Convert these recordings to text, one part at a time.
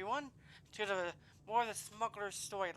everyone, to the more of the Smugglers storyline.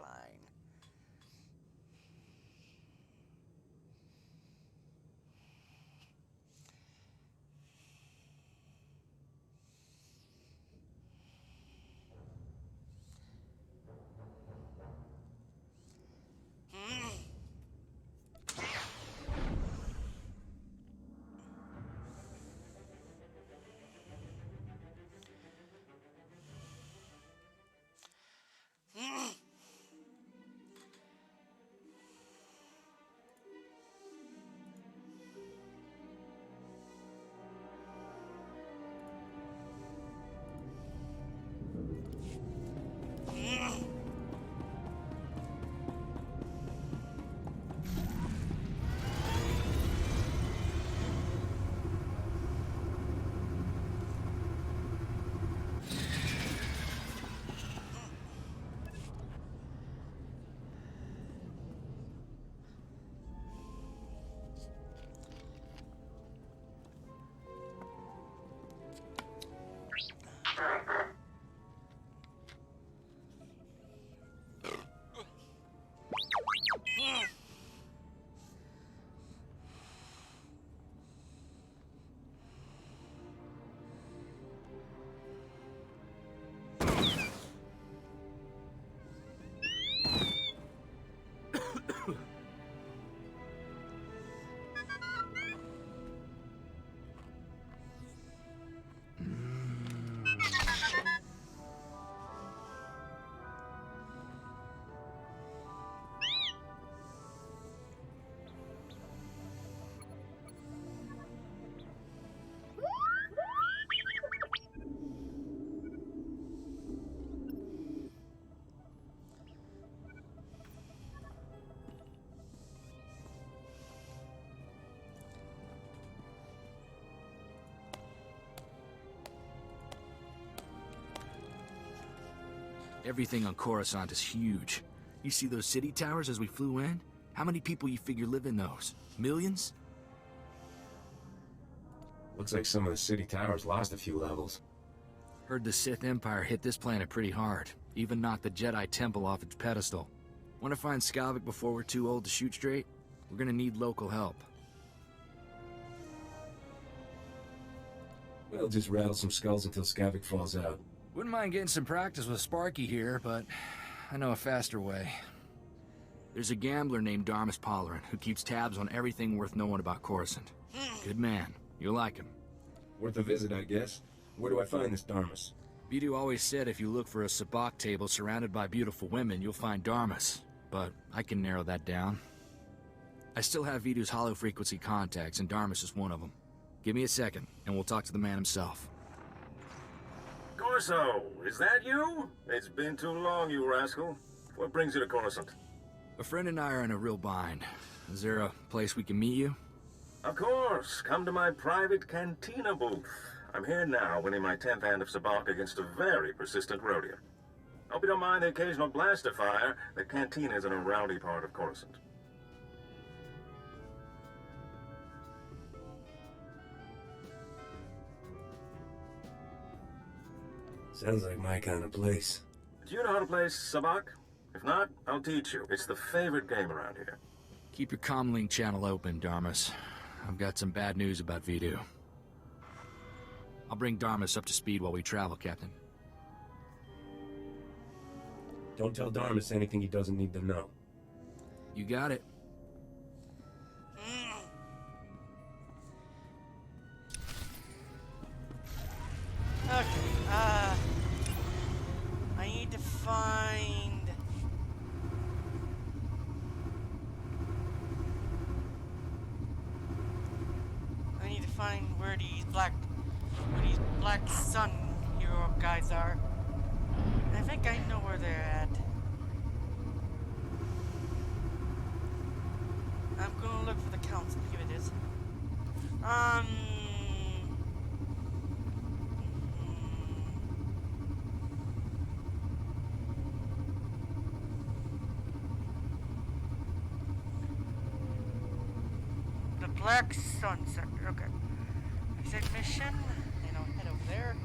Everything on Coruscant is huge. You see those city towers as we flew in? How many people you figure live in those? Millions? Looks like some of the city towers lost a few levels. Heard the Sith Empire hit this planet pretty hard. Even knocked the Jedi Temple off its pedestal. Want to find Skavik before we're too old to shoot straight? We're gonna need local help. We'll just rattle some skulls until Skavik falls out. Wouldn't mind getting some practice with Sparky here, but I know a faster way. There's a gambler named Darmus Polarin who keeps tabs on everything worth knowing about Coruscant. Good man. You'll like him. Worth a visit, I guess. Where do I find this Darmus? Vidu always said if you look for a sabacc table surrounded by beautiful women, you'll find Darmus. But I can narrow that down. I still have Vidu's hollow-frequency contacts, and Darmus is one of them. Give me a second, and we'll talk to the man himself. Corso, is that you? It's been too long, you rascal. What brings you to Coruscant? A friend and I are in a real bind. Is there a place we can meet you? Of course. Come to my private cantina booth. I'm here now, winning my 10th hand of sabacc against a very persistent Rhodian. Hope you don't mind the occasional blaster fire. The cantina is in a rowdy part of Coruscant. Sounds like my kind of place. Do you know how to play sabacc? If not, I'll teach you. It's the favorite game around here. Keep your comlink channel open, Darmus. I've got some bad news about Vidu. I'll bring Darmus up to speed while we travel, Captain. Don't tell Darmus anything he doesn't need to know. You got it. Okay, I need to find... where these Black Sun hero guys are. I think I know where they're at. I'm gonna look for the council. Here it is. The Black Sun sector. Okay. Exit mission. And I'll head over there.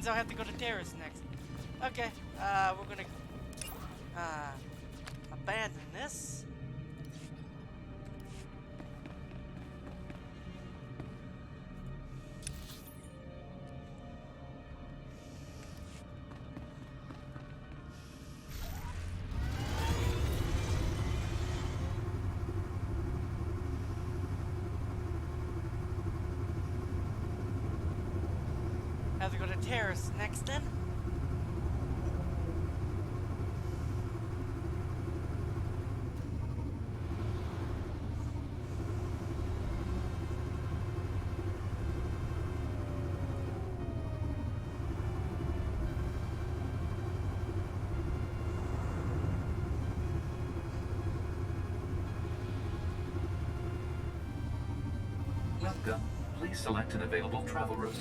I'll have to go to Terrace next. Okay, we're gonna abandon this. Have to go to Terrace next then. Welcome. Please select an available travel route.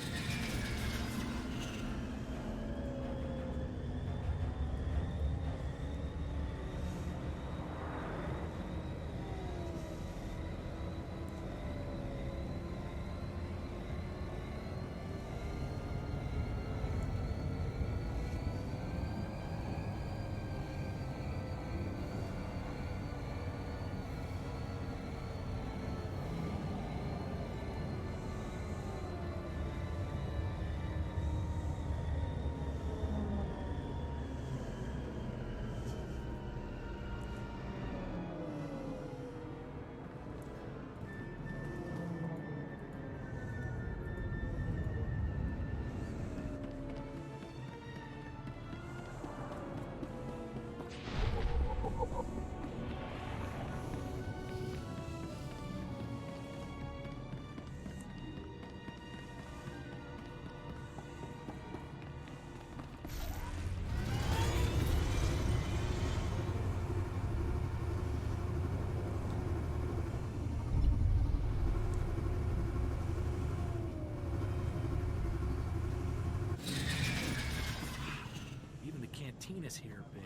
Even the cantinas here are big.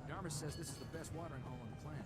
Dharma says this is the best watering hole on the planet.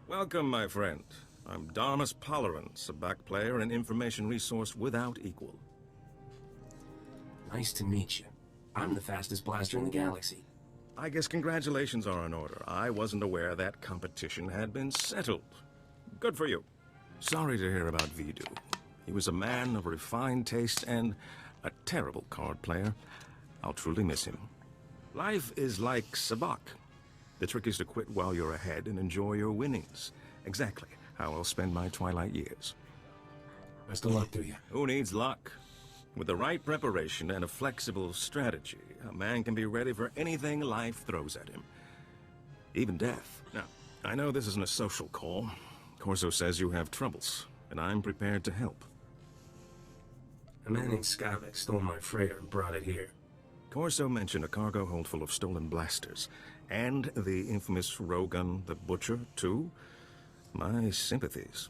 Welcome, my friend. I'm Darmus Polerance, a back player and information resource without equal. Nice to meet you. I'm the fastest blaster in the galaxy. I guess congratulations are in order. I wasn't aware that competition had been settled. Good for you. Sorry to hear about Vidu. He was a man of refined taste and a terrible card player. I'll truly miss him. Life is like sabacc. The trick is to quit while you're ahead and enjoy your winnings. Exactly how I'll spend my twilight years. Best of luck to you. Who needs luck? With the right preparation and a flexible strategy, a man can be ready for anything life throws at him. Even death. Now, I know this isn't a social call. Corso says you have troubles, and I'm prepared to help. A man named Skavik stole my freighter and brought it here. Corso mentioned a cargo hold full of stolen blasters, and the infamous Rogun the Butcher, too. My sympathies.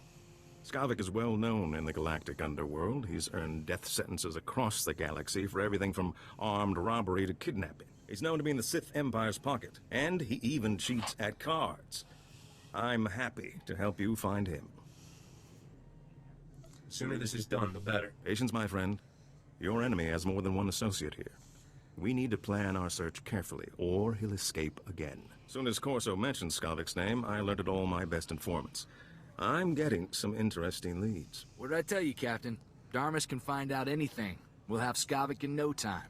Skavik is well known in the galactic underworld. He's earned death sentences across the galaxy for everything from armed robbery to kidnapping. He's known to be in the Sith Empire's pocket, and he even cheats at cards. I'm happy to help you find him. The sooner this is done, the better. Patience, my friend. Your enemy has more than one associate here. We need to plan our search carefully, or he'll escape again. Soon as Corso mentioned Skavik's name, I alerted all my best informants. I'm getting some interesting leads. What did I tell you, Captain? Darmus can find out anything. We'll have Skavik in no time.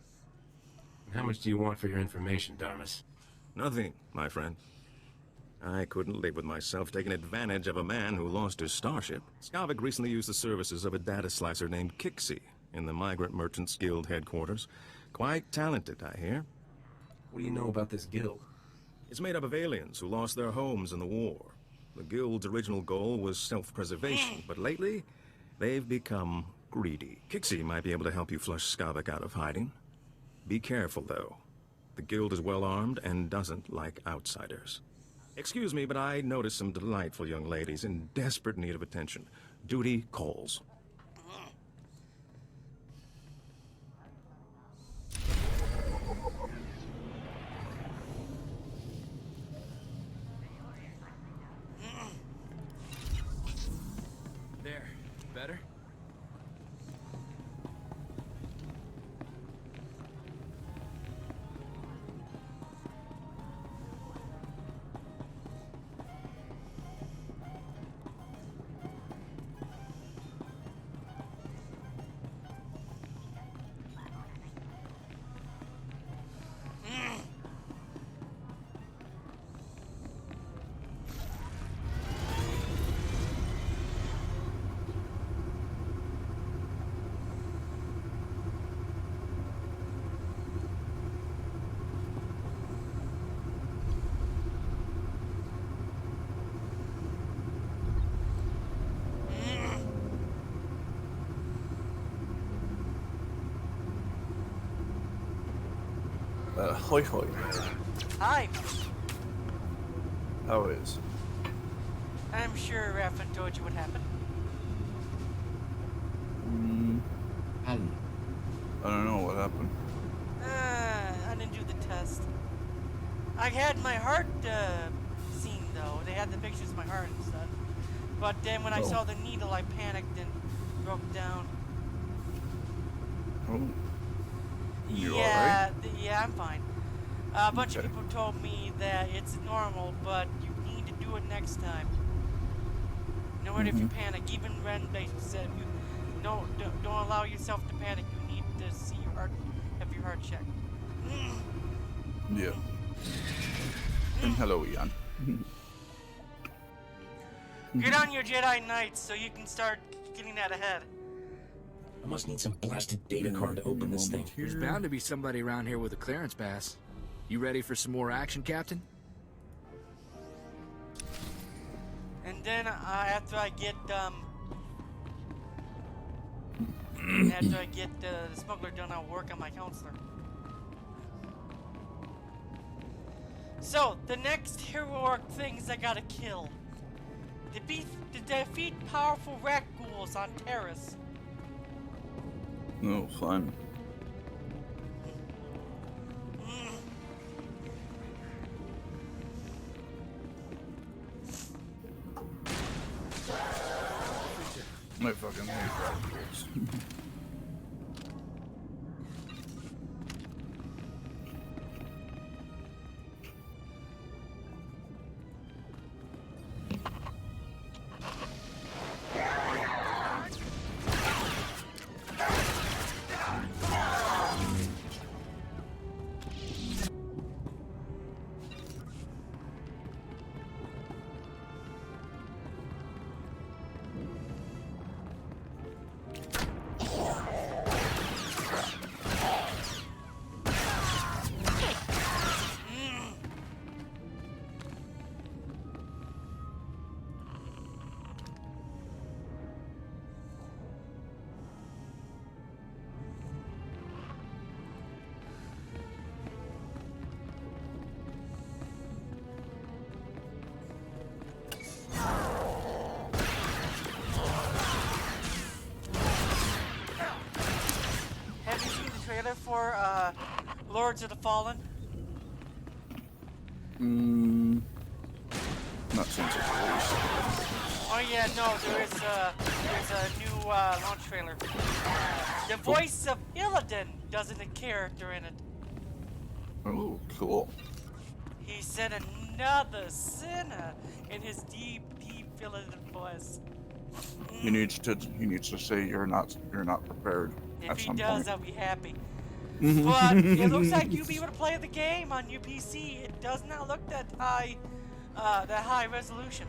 How much do you want for your information, Darmus? Nothing, my friend. I couldn't live with myself taking advantage of a man who lost his starship. Skavik recently used the services of a data slicer named Kixie in the Migrant Merchants Guild headquarters. Quite talented, I hear. What do you know about this guild? It's made up of aliens who lost their homes in the war. The Guild's original goal was self-preservation, but lately, they've become greedy. Kixie might be able to help you flush Skavik out of hiding. Be careful, though. The Guild is well-armed and doesn't like outsiders. Excuse me, but I noticed some delightful young ladies in desperate need of attention. Duty calls. There. Better? Hoi hoi. Hi. How is? I'm sure Raffin told you what happened. I don't know what happened. I didn't do the test. I had my heart seen though. They had the pictures of my heart and stuff. But then when I saw the needle, I panicked and broke down. Oh. You Yeah, yeah, I'm fine. A bunch of people told me that it's normal, but you need to do it next time. No matter if you panic, even when they said you don't allow yourself to panic. You need to see your heart, have your heart checked. Yeah. And hello, Ian. Get on your Jedi Knights so you can start getting that ahead. I must need some blasted data card to open this thing. There's bound to be somebody around here with a clearance pass. You ready for some more action, Captain? And then after I get the smuggler done, I'll work on my counselor. So the next heroic things I gotta kill: defeat powerful rat ghouls on Terrace. Oh, fun. I fucking hate radicals. For Lords of the Fallen? Not since it's released. Oh yeah, no, there's a new launch trailer. The voice of Illidan does a character in it. Oh, cool. He said another sinner in his deep, deep Illidan voice. He needs to say you're not prepared. If at he some does, point. I'll be happy. But it looks like you'll be able to play the game on your PC. It does not look that high that high resolution.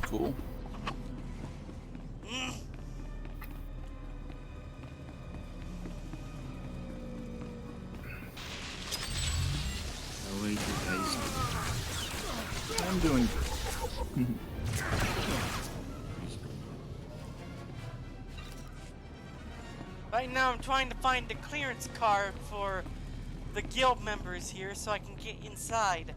Cool. How are you guys? I'm doing good. Right now I'm trying to find the clearance card for the guild members here so I can get inside.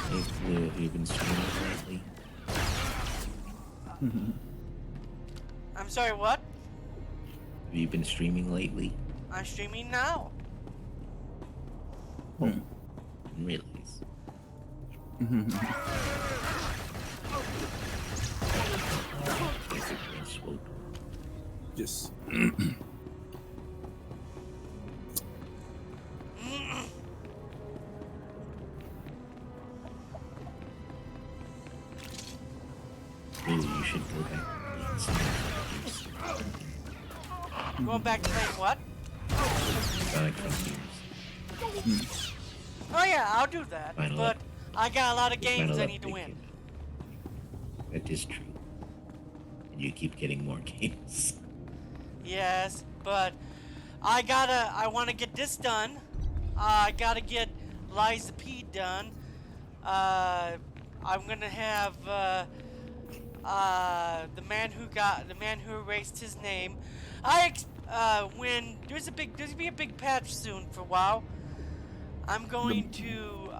Have you been streaming lately? I'm sorry, what? Have you been streaming lately? I'm streaming now. Oh, didn't realize. Guess it was swoop. Yes. Really, you should go back and read some of Going back to play what? Gears. Oh yeah, I'll do that. Final But up. I got a lot of games Final I up need to win. That is true. And you keep getting more games. Yes, but I want to get this done. I gotta get Liza P done. I'm gonna have the man who erased his name. When there's gonna be a big patch soon for WoW. I'm going to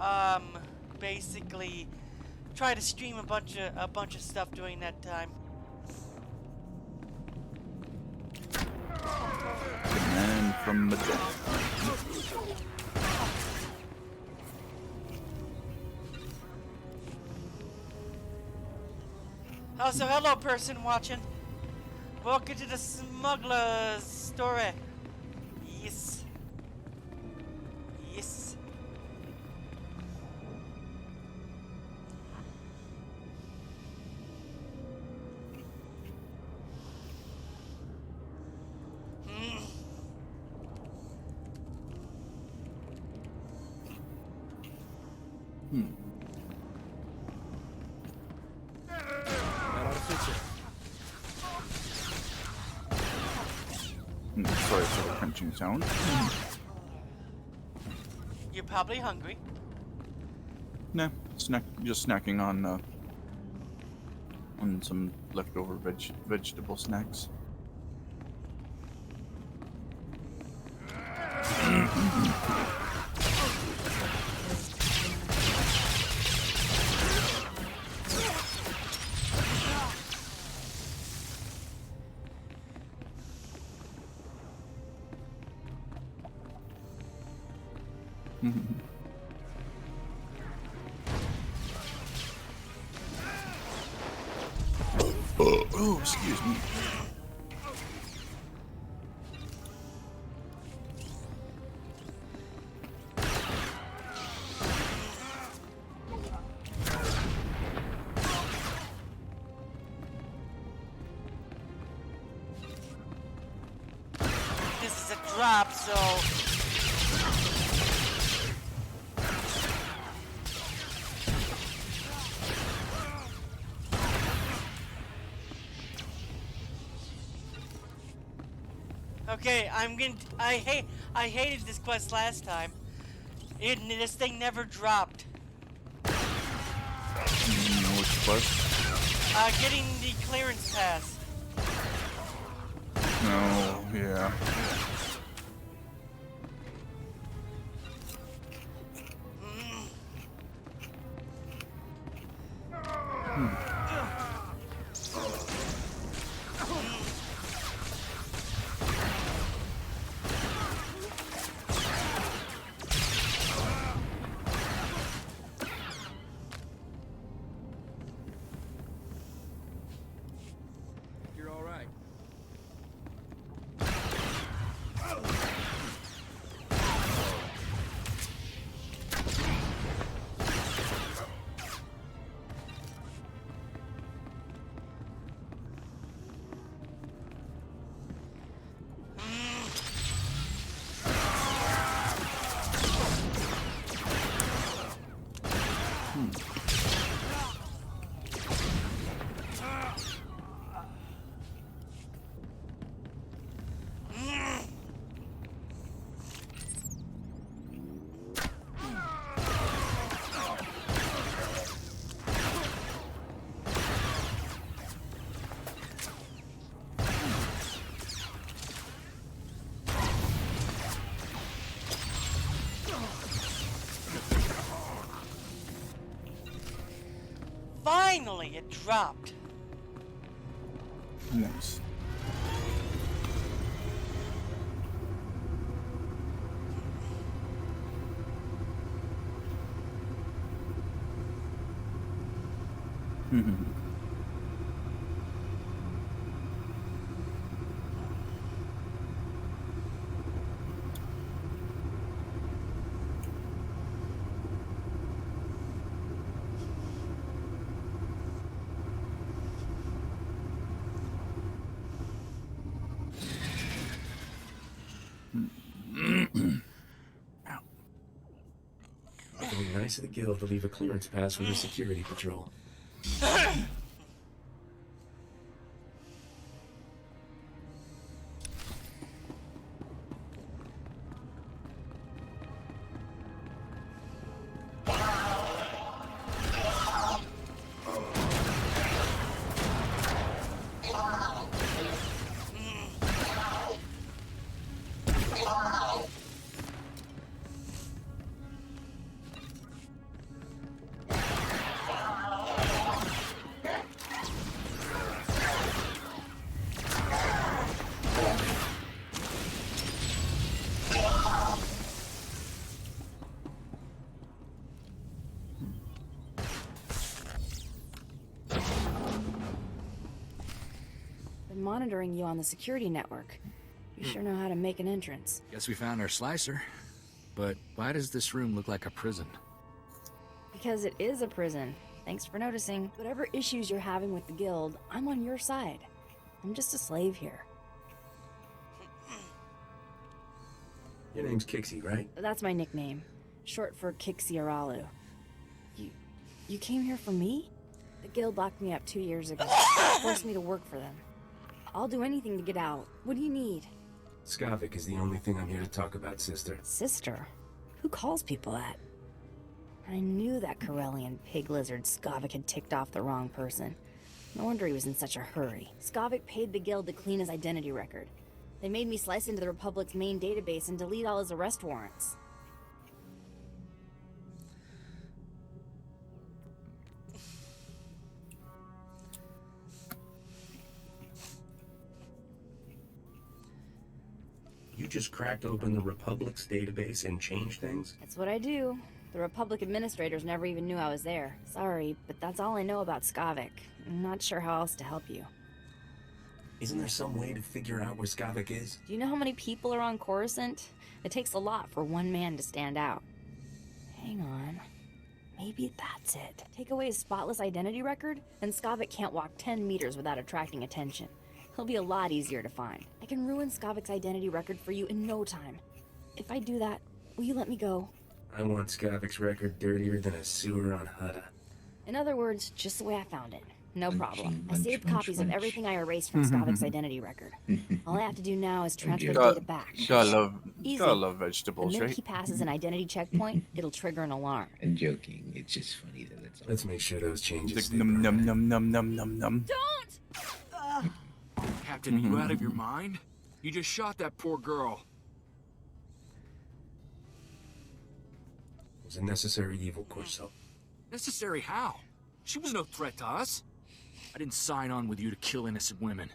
basically try to stream a bunch of stuff during that time. The man from the dead. Oh, so hello, person watching. Welcome to the Smugglers story. Yes. Yes. Sorry for the crunching sound. You're probably hungry. Nah, just snacking on some leftover vegetable snacks. Oh, excuse me. This is a drop, so okay, I hated this quest last time. This thing never dropped. Which quest? Getting the clearance pass. No, yeah. You're all right. Finally, it dropped. Nice. Very nice of the guild to leave a clearance pass for their security patrol. Been monitoring you on the security network. You sure know how to make an entrance. Guess we found our slicer. But why does this room look like a prison? Because it is a prison. Thanks for noticing. Whatever issues you're having with the guild, I'm on your side. I'm just a slave here. Your name's Kixie, right? That's my nickname. Short for Kixie Aralu. You came here for me? The guild locked me up 2 years ago. Forced me to work for them. I'll do anything to get out. What do you need? Skavik is the only thing I'm here to talk about, sister. Sister? Who calls people that? I knew that Corellian pig lizard Skavik had ticked off the wrong person. No wonder he was in such a hurry. Skavik paid the guild to clean his identity record. They made me slice into the Republic's main database and delete all his arrest warrants. You just cracked open the Republic's database and changed things? That's what I do. The Republic administrators never even knew I was there. Sorry, but that's all I know about Skavik. I'm not sure how else to help you. Isn't there some way to figure out where Skavik is? Do you know how many people are on Coruscant? It takes a lot for one man to stand out. Hang on. Maybe that's it. Take away his spotless identity record, and Skavik can't walk 10 meters without attracting attention. He'll be a lot easier to find. I can ruin Skavik's identity record for you in no time. If I do that, will you let me go? I want Skavik's record dirtier than a sewer on Hutta. In other words, just the way I found it. No problem. I munch, saved munch, copies of munch. everything I erased from Skavik's identity record. All I have to do now is transfer the Got- data back. Gotta Easy. love The vegetables, minute right? he passes an identity checkpoint, it'll trigger an alarm. I'm joking. It's just funny that it's all. Let's make sure those changes Like, stay num num permanent. num num num num num. Captain, are you out of your mind? You just shot that poor girl. It was a necessary evil, Corso. Necessary how? She was no threat to us. I didn't sign on with you to kill innocent women.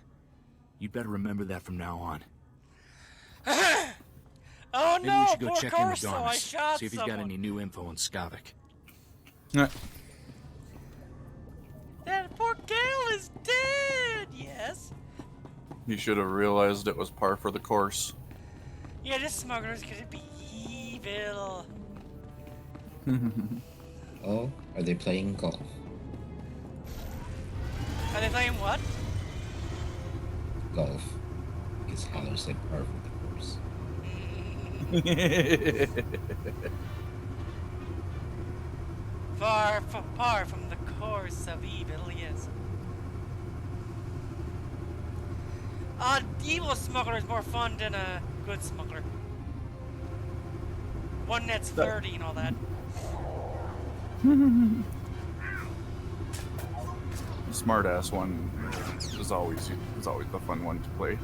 You'd better remember that from now on. Oh Maybe no, we should go poor check in with Corso, I Darmus. shot See if he's someone. got any new info on Skavik. That poor gal is dead, yes. You should have realized it was par for the course. Yeah, this smugglers could be evil. Oh, are they playing golf? Are they playing what? Golf. Because Hallow said par for the course. far from the course of evil, yes. Evil smuggler is more fun than a good smuggler. One that's flirty and all that. The smart-ass one is always the fun one to play.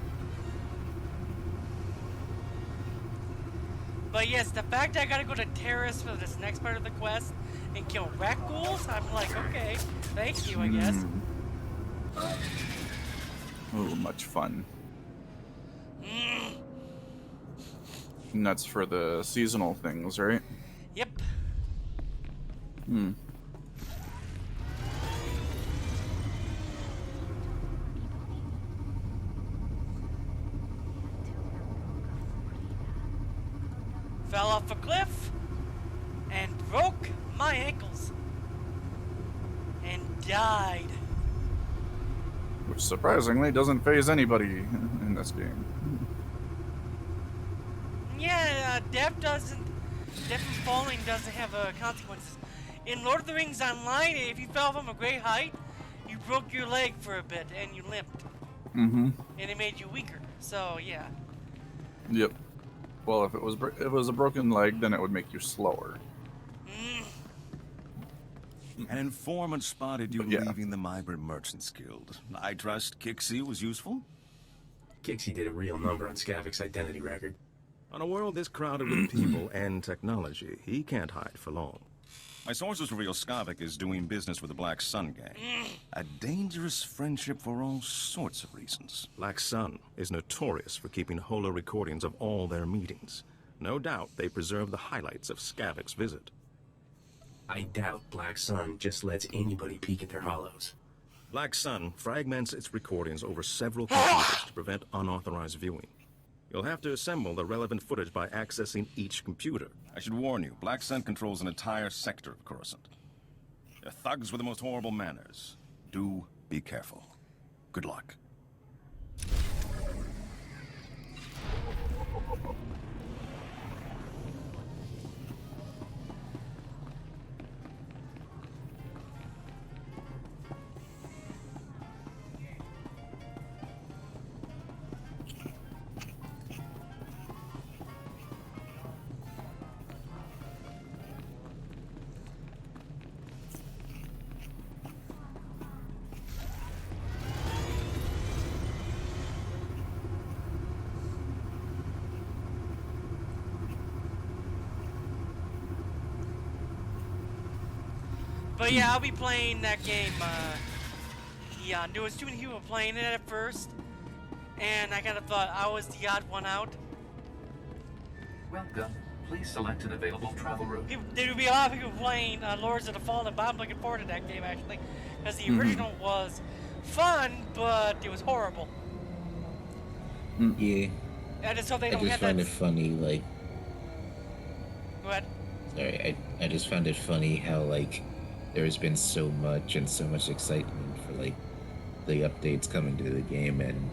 But yes, the fact that I gotta go to Terrace for this next part of the quest and kill rat ghouls, I'm like, okay, thank you, I guess. Ooh, much fun. Mm. And that's for the seasonal things, right? Yep. Hmm. Fell off a cliff and broke my ankles and died. Which surprisingly doesn't phase anybody in this game. Yeah, death and falling doesn't have consequences. In Lord of the Rings Online, if you fell from a great height, you broke your leg for a bit and you limped. Mm-hmm. And it made you weaker. So yeah. Yep. Well, if it was a broken leg, then it would make you slower. Mm. An informant spotted you Yeah. leaving the Migrant Merchants Guild. I trust Kixie was useful? Kixie did a real number on Skavik's identity record. On a world this crowded with people and technology, he can't hide for long. My sources reveal Skavik is doing business with the Black Sun Gang. A dangerous friendship for all sorts of reasons. Black Sun is notorious for keeping holo recordings of all their meetings. No doubt they preserve the highlights of Skavik's visit. I doubt Black Sun just lets anybody peek at their hollows. Black Sun fragments its recordings over several computers to prevent unauthorized viewing. You'll have to assemble the relevant footage by accessing each computer. I should warn you, Black Sun controls an entire sector of Coruscant. They're thugs with the most horrible manners. Do be careful. Good luck. But yeah, I'll be playing that game. Yeah, there was too many people playing it at first, and I kind of thought I was the odd one out. Welcome. Please select an available travel route. There would be a lot of people playing Lords of the Fallen, but I'm looking forward to that game actually, because the original was fun, but it was horrible. Yeah. I just hope they don't I just have find that. it funny, like, Go ahead. sorry, I just found it funny how, like, there's been so much excitement for, like, the updates coming to the game, and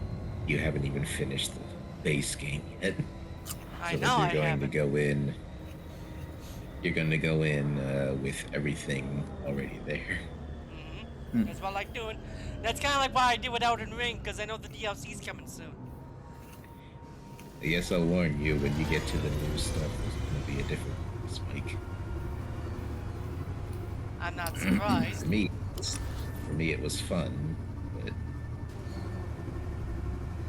you haven't even finished the base game yet. I So, know like, I you're going haven't. to go in. You're going to go in with everything already there. That's what I like doing. That's kind of like why I did with Elden Ring, because I know the DLC's coming soon. I guess I'll warn you, when you get to the new stuff, there's going to be a different spike. I'm not surprised. For me, it was fun, but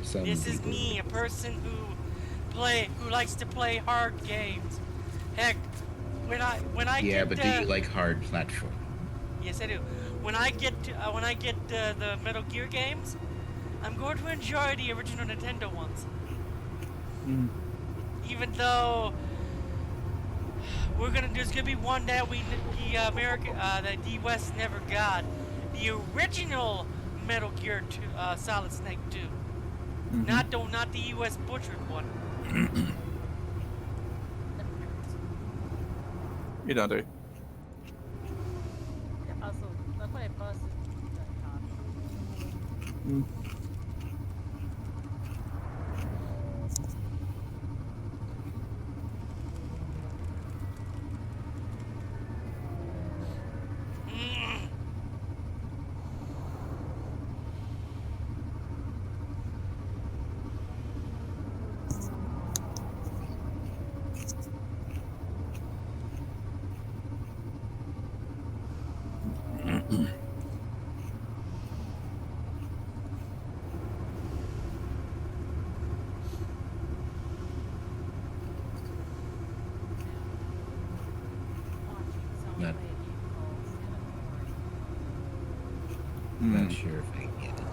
some This is people- me, a person who likes to play hard games. Heck, when I Yeah, get but do you like hard platform? yes I do. When I get the Metal Gear games, I'm going to enjoy the original Nintendo ones. Even though there's gonna be one that the West never got. The original Metal Gear 2, Solid Snake 2. Not the US butchered one. You don't do. I'm not sure if I get it.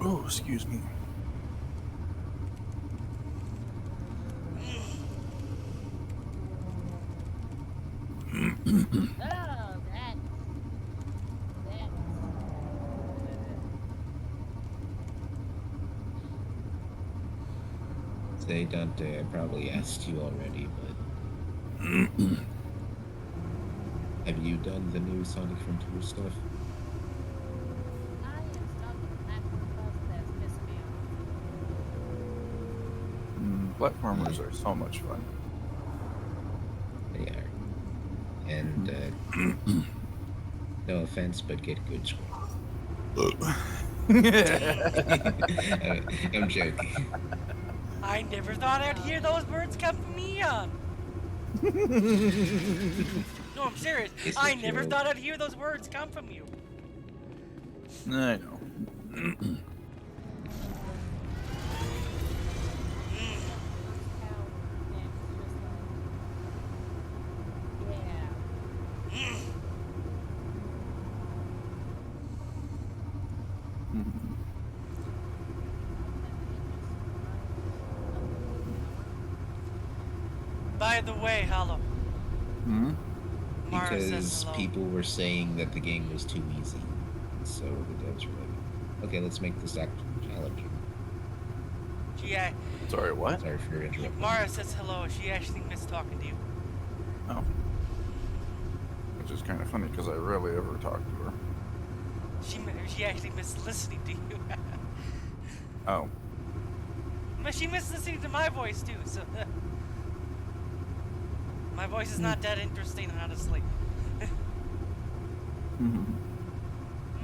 Oh, excuse me. Say, Dante, I probably asked you already, but have you done the new Sonic Frontier stuff? Platformers are so much fun. They are. And, no offense, but get good scores. I'm joking. I never thought I'd hear those words come from Eon. No, I'm serious. It's I a never joke. thought I'd hear those words come from you. I know. By the way, Hollow. Mara says Because hello. people were saying that the game was too easy. So the devs were like, okay, let's make this actually challenging. Sorry, what? Sorry for interrupting. Mara says hello. She actually missed talking to you. Oh. Which is kind of funny because I rarely ever talk to her. She actually missed listening to you. Oh. But she missed listening to my voice too, so my voice is not that interesting, honestly.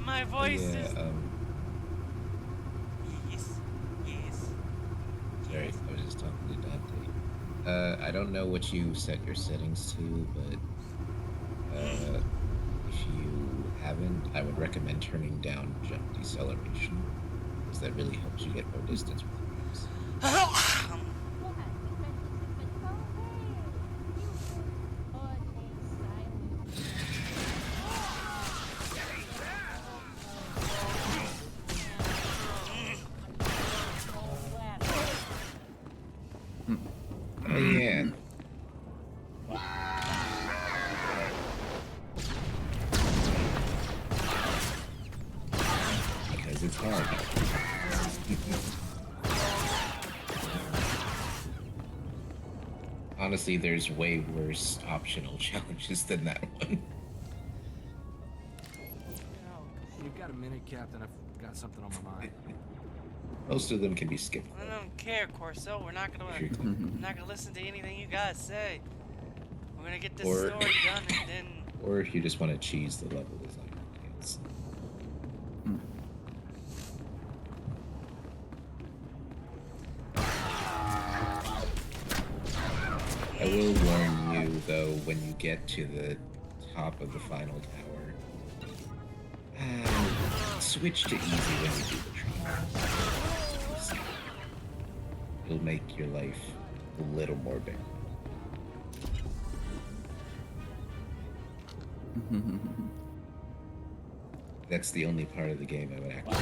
My voice is yes. Sorry, I was just talking to Dante. I don't know what you set your settings to, but if you haven't, I would recommend turning down jump deceleration, because that really helps you get more distance with the mouse. Oh yeah. Because it's hard. Honestly, there's way worse optional challenges than that one. You've got a minute, Captain. I've got something on my mind. Most of them can be skipped. I don't care, Corso. We're not gonna listen to anything you guys say. We're gonna get this story done, and then. Or if you just want to cheese the level design. Yes. I will warn you, though, when you get to the top of the final tower, switch to easy when you do the tree. It'll make your life a little more bearable. That's the only part of the game I would actually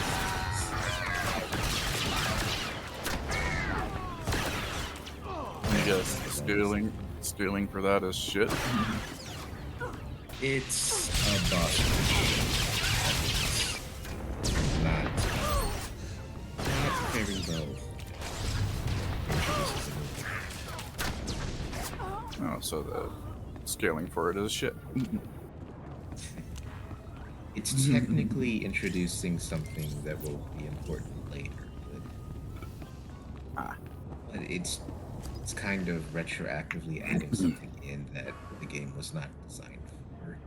guess stealing for that is shit. It's a boss. Not very well. Oh, so the scaling for it is shit. It's technically introducing something that will be important later, but it's kind of retroactively adding something in that the game was not designed for.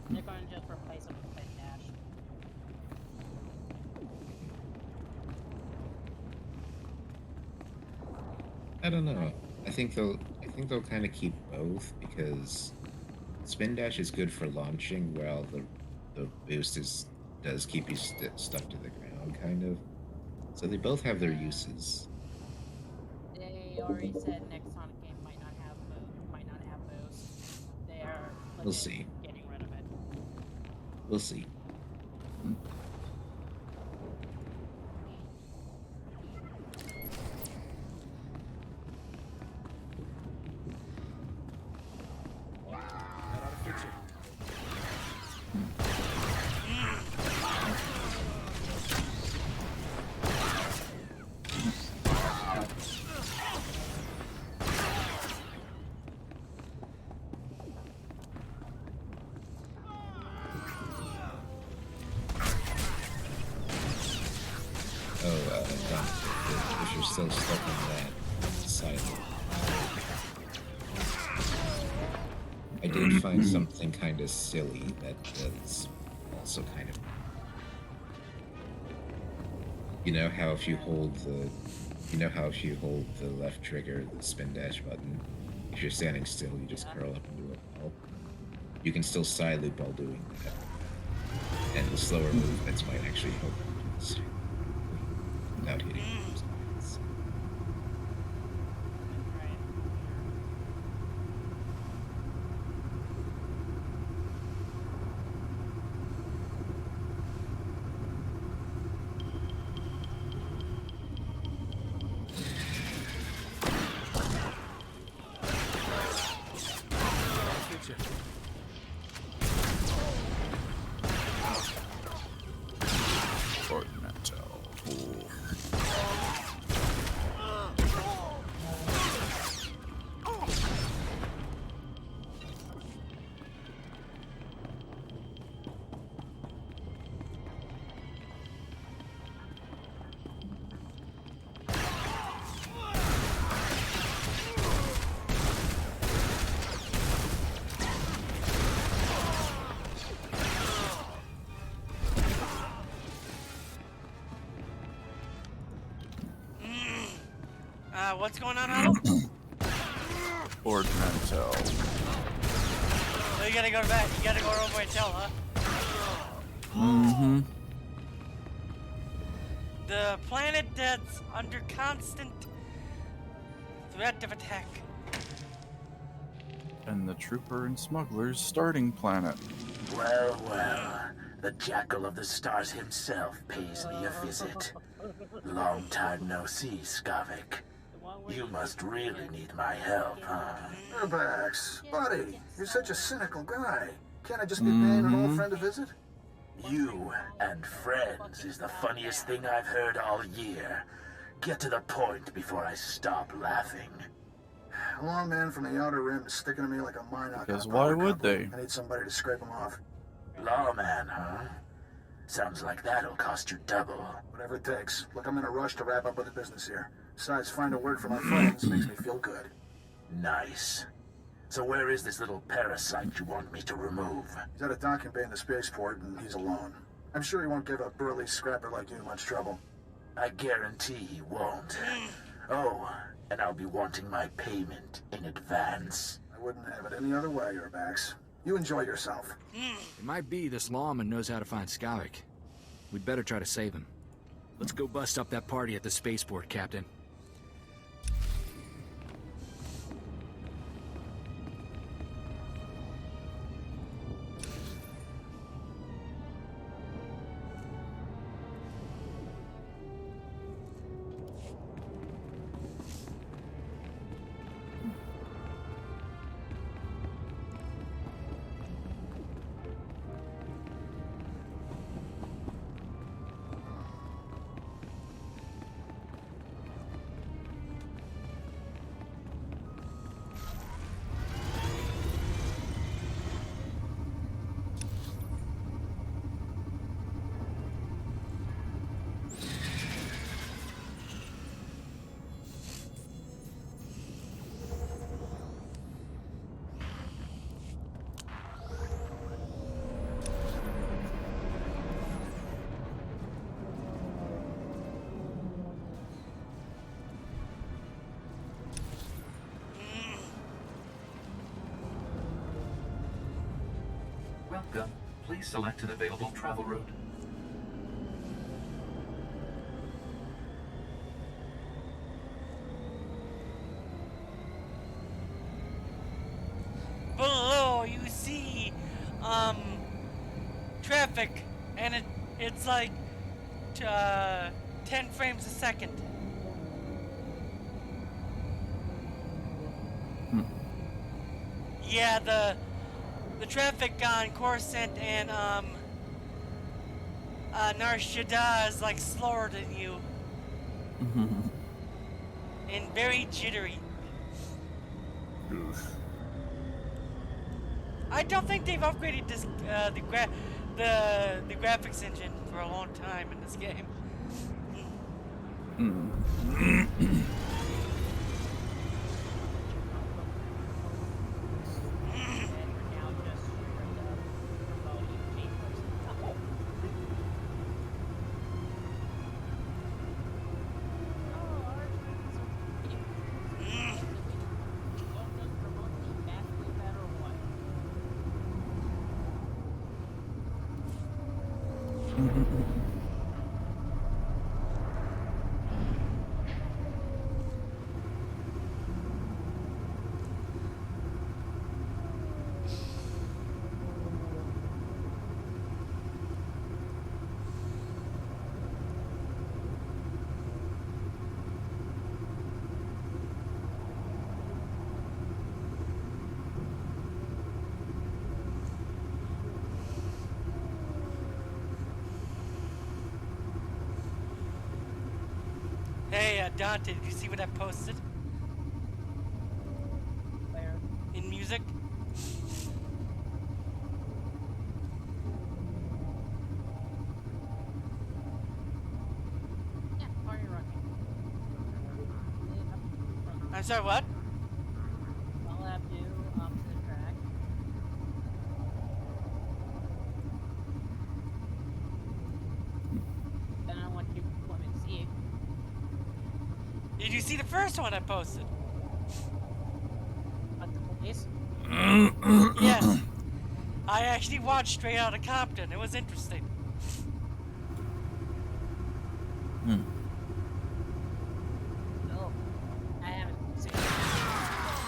They're going to just replace it with Spin Dash. I don't know. I think they'll kind of keep both because Spin Dash is good for launching, while the boost does keep you stuck to the ground, kind of. So they both have their uses. They already said next Sonic game might not have boost. They are We'll see. Getting rid of it. We'll see. If you're still stuck in that silo. I did find something kind of silly that's also kind of... You know how if you hold the left trigger, the spin dash button, if you're standing still, you just curl up into a ball. You can still side loop while doing that. And the slower movements might actually help you do this without hitting those buttons. What's going on, Hollow? Portmanteau. So you gotta go to bed. You gotta go over and tell, huh? Mm-hmm. The planet that's under constant threat of attack. And the Trooper and Smugglers starting planet. Well, well, the Jackal of the Stars himself pays me a visit. Long time no see, Skavik. You must really need my help, huh? Urbax, buddy, you're such a cynical guy. Can't I just be paying an old friend a visit? You and friends is the funniest thing I've heard all year. Get to the point before I stop laughing. A long man from the Outer Rim is sticking to me like a mine out. Because why would they? I need somebody to scrape him off. Lawman, huh? Sounds like that'll cost you double. Whatever it takes. Look, I'm in a rush to wrap up with the business here. Besides, find a word for my friends makes me feel good. Nice. So where is this little parasite you want me to remove? He's at a docking bay in the spaceport, and he's alone. I'm sure he won't give a burly scrapper like you much trouble. I guarantee he won't. Oh, and I'll be wanting my payment in advance. I wouldn't have it any other way, Urbax. You enjoy yourself. It might be this lawman knows how to find Skavik. We'd better try to save him. Let's go bust up that party at the spaceport, Captain. shotgun, please select an available travel route. Below you see traffic, and it's like 10 frames a second. Yeah, the traffic on Coruscant and Nar Shaddaa is like slower than you. And very jittery. I don't think they've upgraded this the graphics engine for a long time in this game. Hey, Dante, did you see what I posted? Where? In music? Yeah, are you running? I'm sorry, what? I'll have you up to the track. Then I want you to let me see it. Did you see the first one I posted? At the police? Yes. I actually watched Straight Outta Compton. It was interesting. No, I haven't seen it.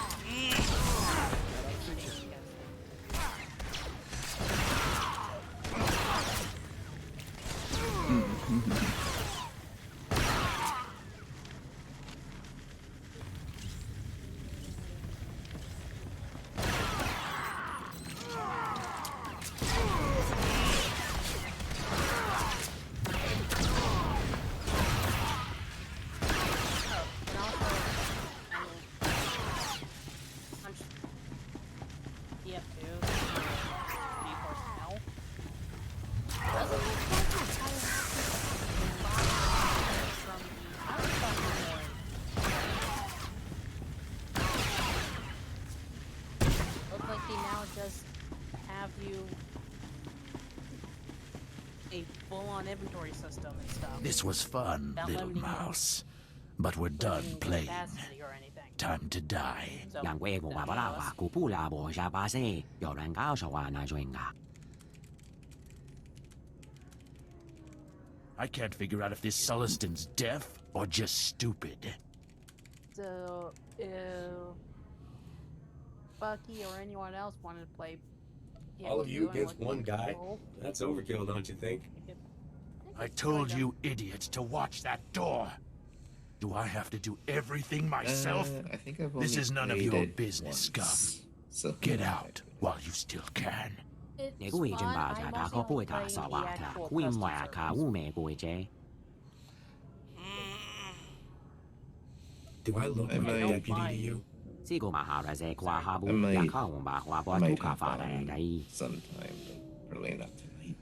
Just have you a full-on inventory system and stuff. This was fun, Without little limiting mouse. But we're done limiting playing. capacity or anything. Time to die. So, I can't figure out if this Sullistan's deaf or just stupid. so if Bucky or anyone else wanted to play All of you and against look one guy? cool, That's overkill, don't you think? I told you idiots to watch that door. Do I have to do everything myself? I think I've This only is none of played your it business, once, Scum. so Get out while you still can. it's fun. I'm also playing the actual custom Do I look I like a might- deputy to you? I might hop on sometime, but probably not tonight.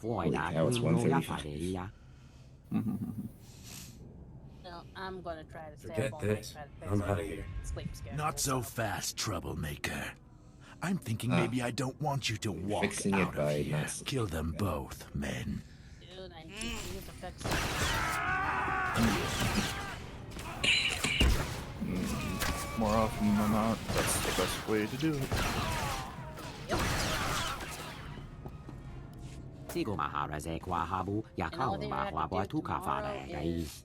Holy cow, it's 1:35. No, I'm gonna try to stay Forget up all night, this. try to fix I'm my outta here. sleep schedule. Not so fast, troublemaker. I'm thinking Ah. maybe I don't want you to walk Fixing it out of by here. not- Kill them both, men. Dude, I need you to fix More often than not, that's the best way to do it. Yep. An elevator I have to get tomorrow is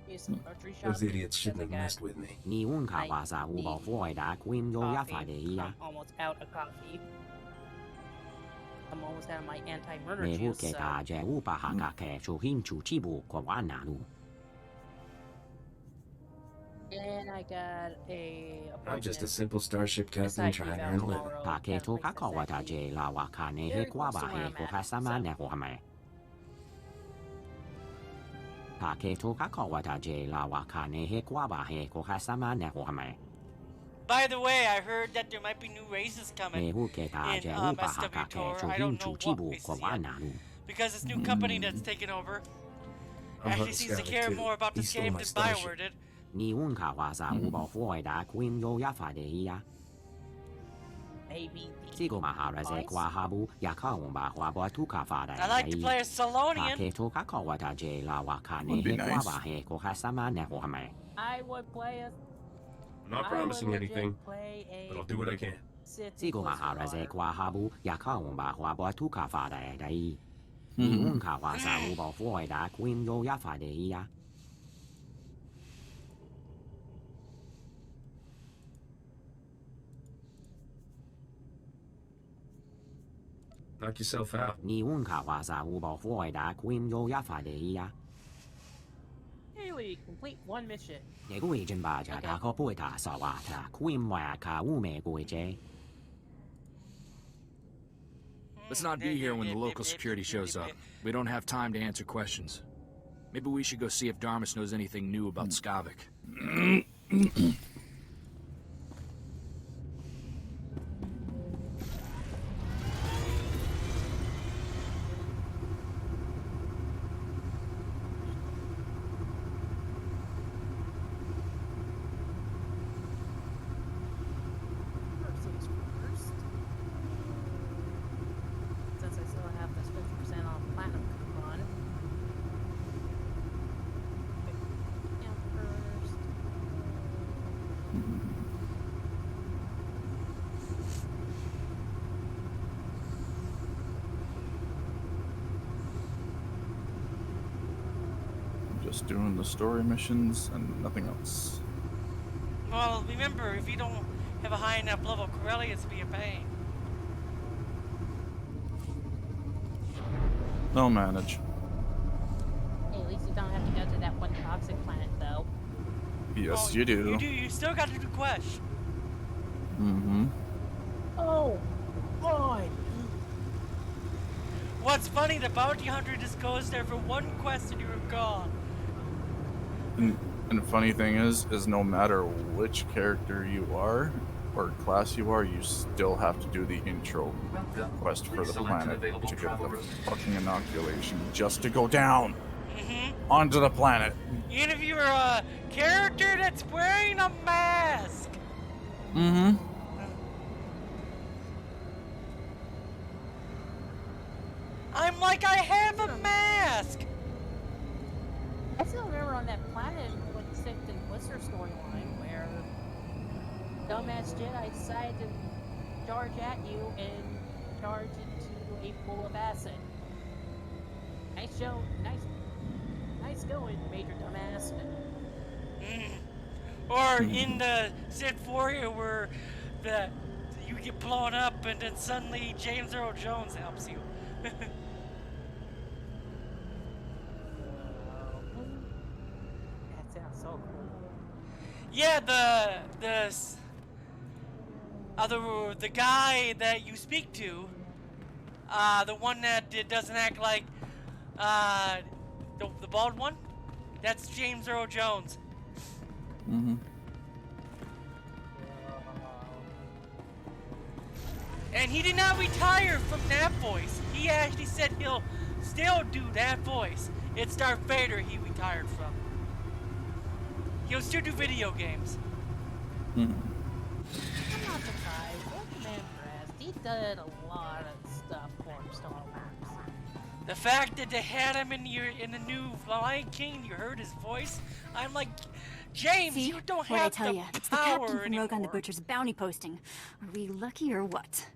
do some grocery shopping. Those idiots shouldn't have because I messed with me. need coffee. I'm almost out of coffee. I'm almost out of my anti-murder juice. So. And I got a. I'm just a simple starship captain trying to earn a living. By the way, I heard that there might be new races coming in SW Tour. I don't know what races yet, because this new company that's taken over actually seems to care more about this game than BioWare did. Maybe I like to play as Salonian. Would be nice. I would play a. I'm not promising anything, but I'll do what I can. Knock yourself out. Haley, complete one mission. Let's not be here when the local security shows up. We don't have time to answer questions. Maybe we should go see if Darmus knows anything new about Skavik. Since I still have this 50% off platinum coupon. And first. Just doing the story missions and nothing else. Well, remember, if you don't have a high enough level, Corellians be a pain. They'll manage. Hey, at least you don't have to go to that one toxic planet, though. Yes, Oh, you do. You do. You still got to do quests. Mm-hmm. Oh, boy. What's funny, the bounty hunter just goes there for one quest and you're gone. And the funny thing is no matter which character you are or class you are, you still have to do the intro quest for the planet to get the fucking inoculation just to go down onto the planet. Even if you're a character that's wearing a mask. Mm-hmm. I'm like, I have a mask. I still remember on that planet with the Sixth and Blister storyline where dumbass Jedi decided to charge at you and charge into a pool of acid. Nice show, nice going, Major Dumbass. Or in the Sith Warrior where you get blown up and then suddenly James Earl Jones helps you. That sounds so cool. Yeah, the guy that you speak to, the one that doesn't act like the bald one, that's James Earl Jones. Mm-hmm. And he did not retire from that voice. He actually said he'll still do that voice. It's Darth Vader he retired from. He'll still do video games. I'm not surprised. Old Man Brass, he did a lot of stuff for Star Wars. The fact that they had him in the new Lion King, you heard his voice. I'm like, James, See? you don't What'd I have tell the ya? It's the captain power from Rogue on the anymore. Butcher's bounty posting. Are we lucky or what?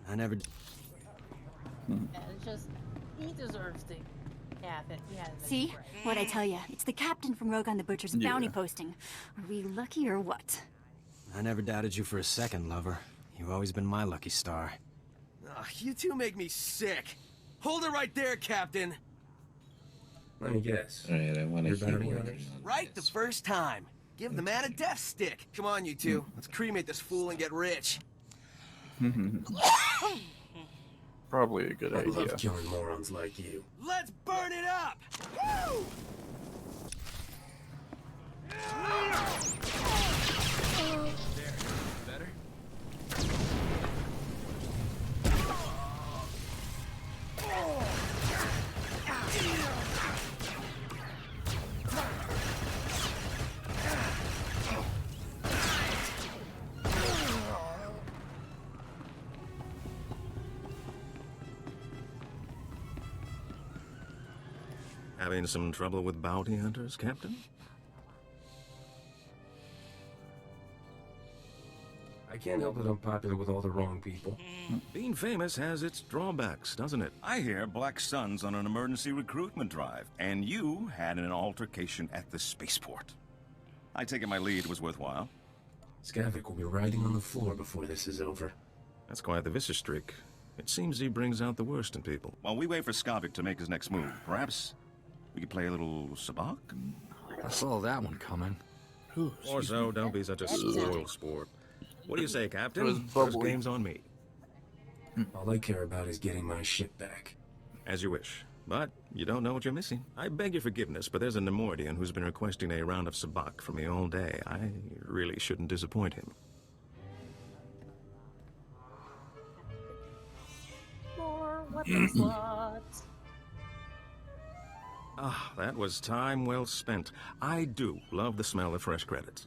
I never. And it's just, he deserves to have it. He has it. See? Right. What'd I tell you? It's the captain from Rogue on the Butcher's bounty posting. Are we lucky or what? I never doubted you for a second, lover. You've always been my lucky star. Ugh, you two make me sick. Hold it right there, Captain. Let me guess. Alright, I want to You're hear bounty what hunters? Right the first time. Give the man a death stick. Come on, you two. Let's cremate this fool and get rich. Probably a good I idea. love killing morons like you. Let's burn it up! Woo! Better? Having some trouble with bounty hunters, Captain? I can't help it I'm popular with all the wrong people. Being famous has its drawbacks, doesn't it? I hear Black Sun's on an emergency recruitment drive, and you had an altercation at the spaceport. I take it my lead was worthwhile. Skavik will be riding on the floor before this is over. That's quite the vicious streak. It seems he brings out the worst in people. While we wait for Skavik to make his next move, perhaps we could play a little sabacc? I saw that one coming. Or so, don't be such a spoiled sport. What do you say, Captain? It was First bubbly. game's on me. All I care about is getting my ship back. As you wish. But you don't know what you're missing. I beg your forgiveness, but there's a Nemoidian who's been requesting a round of sabacc from me all day. I really shouldn't disappoint him. More weapon slots. Ah, that was time well spent. I do love the smell of fresh credits.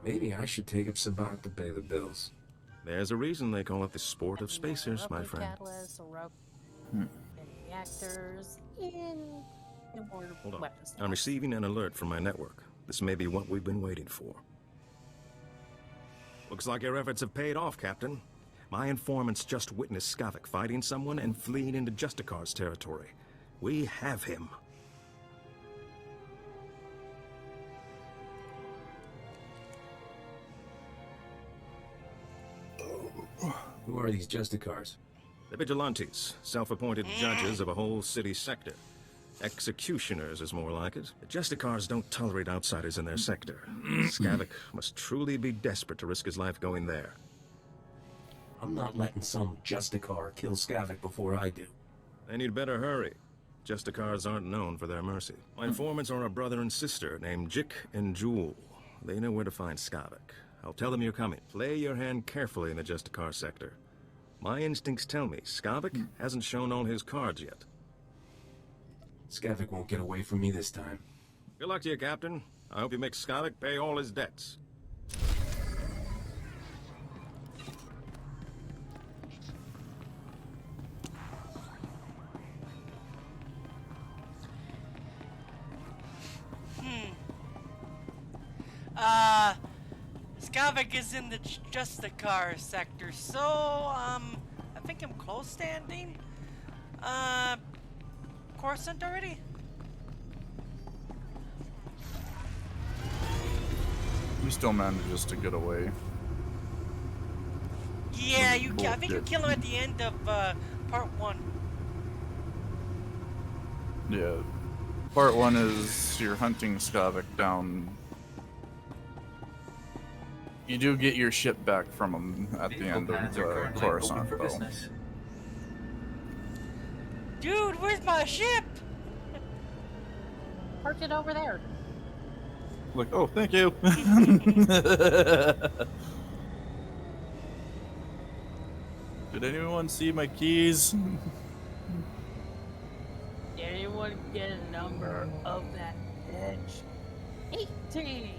Maybe I should take up sabacc to pay the bills. There's a reason they call it the sport of spacers, my friend. Catalysts, and reactors, and more Hold on. weapons. I'm receiving an alert from my network. This may be what we've been waiting for. Looks like your efforts have paid off, Captain. My informants just witnessed Skavik fighting someone and fleeing into Justicar's territory. We have him. Who are these Justicars? The vigilantes, self-appointed judges of a whole city sector. Executioners is more like it. The Justicars don't tolerate outsiders in their sector. Skavik must truly be desperate to risk his life going there. I'm not letting some Justicar kill Skavik before I do. Then you'd better hurry. Justicars aren't known for their mercy. My informants are a brother and sister named Jick and Jewel. They know where to find Skavik. I'll tell them you're coming. Play your hand carefully in the Justicar sector. My instincts tell me Skavik hasn't shown all his cards yet. Skavik won't get away from me this time. Good luck to you, Captain. I hope you make Skavik pay all his debts. Skavik is in the Justicar sector, so, I think I'm close standing. Coruscant already? He still manages to get away. Yeah, I think you kill him at the end of, part 1. Yeah. Part 1 is you're hunting Skavik down. You do get your ship back from him at the end of Coruscant, though. Dude, where's my ship? Parked it over there. Like, oh, thank you. Did anyone see my keys? Did anyone get a number of that bitch? 18.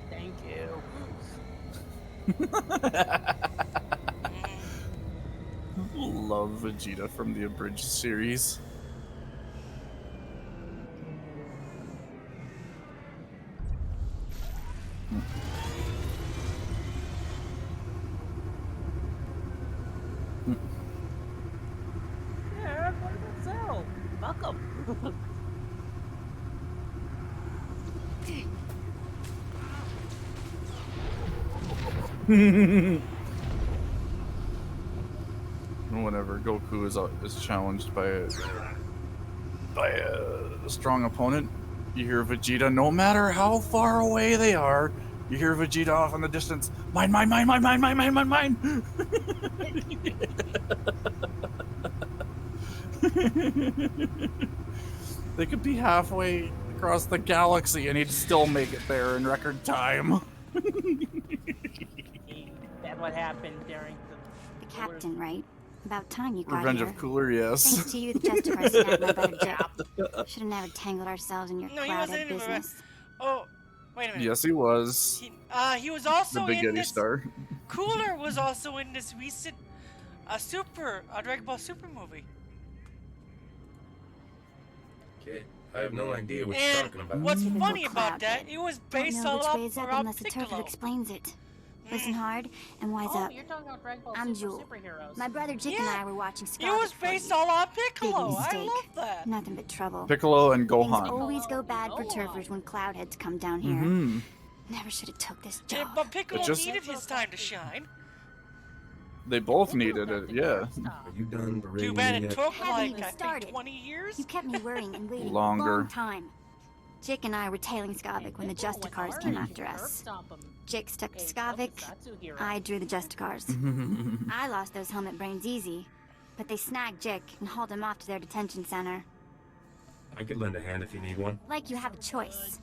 Thank you. Love Vegeta from the Abridged series. Whenever Goku is challenged by a strong opponent, you hear Vegeta, no matter how far away they are, you hear Vegeta off in the distance, mine, mine, mine, mine, mine, mine, mine, mine, mine. They could be halfway across the galaxy and he'd still make it there in record time. That's what happened during The captain, right? About time you got Revenge here. of Cooler, yes. Thanks to you, the Justicar snapped my brother Jack. Should have never tangled ourselves in your No, he clouded wasn't even. business. Oh, wait a minute. Yes, he was. He was also the Big in Eddie this. Star. Cooler was also in this recent Dragon Ball Super movie. Kid, I have no idea what And you're talking about. what's Typical funny about Cloud that, Kid. it was Don't based know all which off way is up around unless the turtle Piccolo. explains it. Listen hard and wise Oh, up. you're talking about Dragon Ball I'm Super Jewel. Superheroes. My brother Jake and I were watching It Scott. was based all on Piccolo. Big I mistake. love that. Nothing but trouble. Piccolo and Things Gohan. always go bad for turfers when Cloudheads come down here. Mm-hmm. Never should have took this Yeah, job. but Piccolo It just- needed his time to shine. They both needed it, yeah. Are you done Too berating bad me it yet? took Haven't like, even I think, started. 20 years. You kept me worrying and waiting Longer. a long time. Jake and I were tailing Skavik when the Justicars came after us. Jake stuck to Skavik, I drew the Justicars. I lost those helmet brains easy, but they snagged Jake and hauled him off to their detention center. I could lend a hand if you need one. Like you have a choice.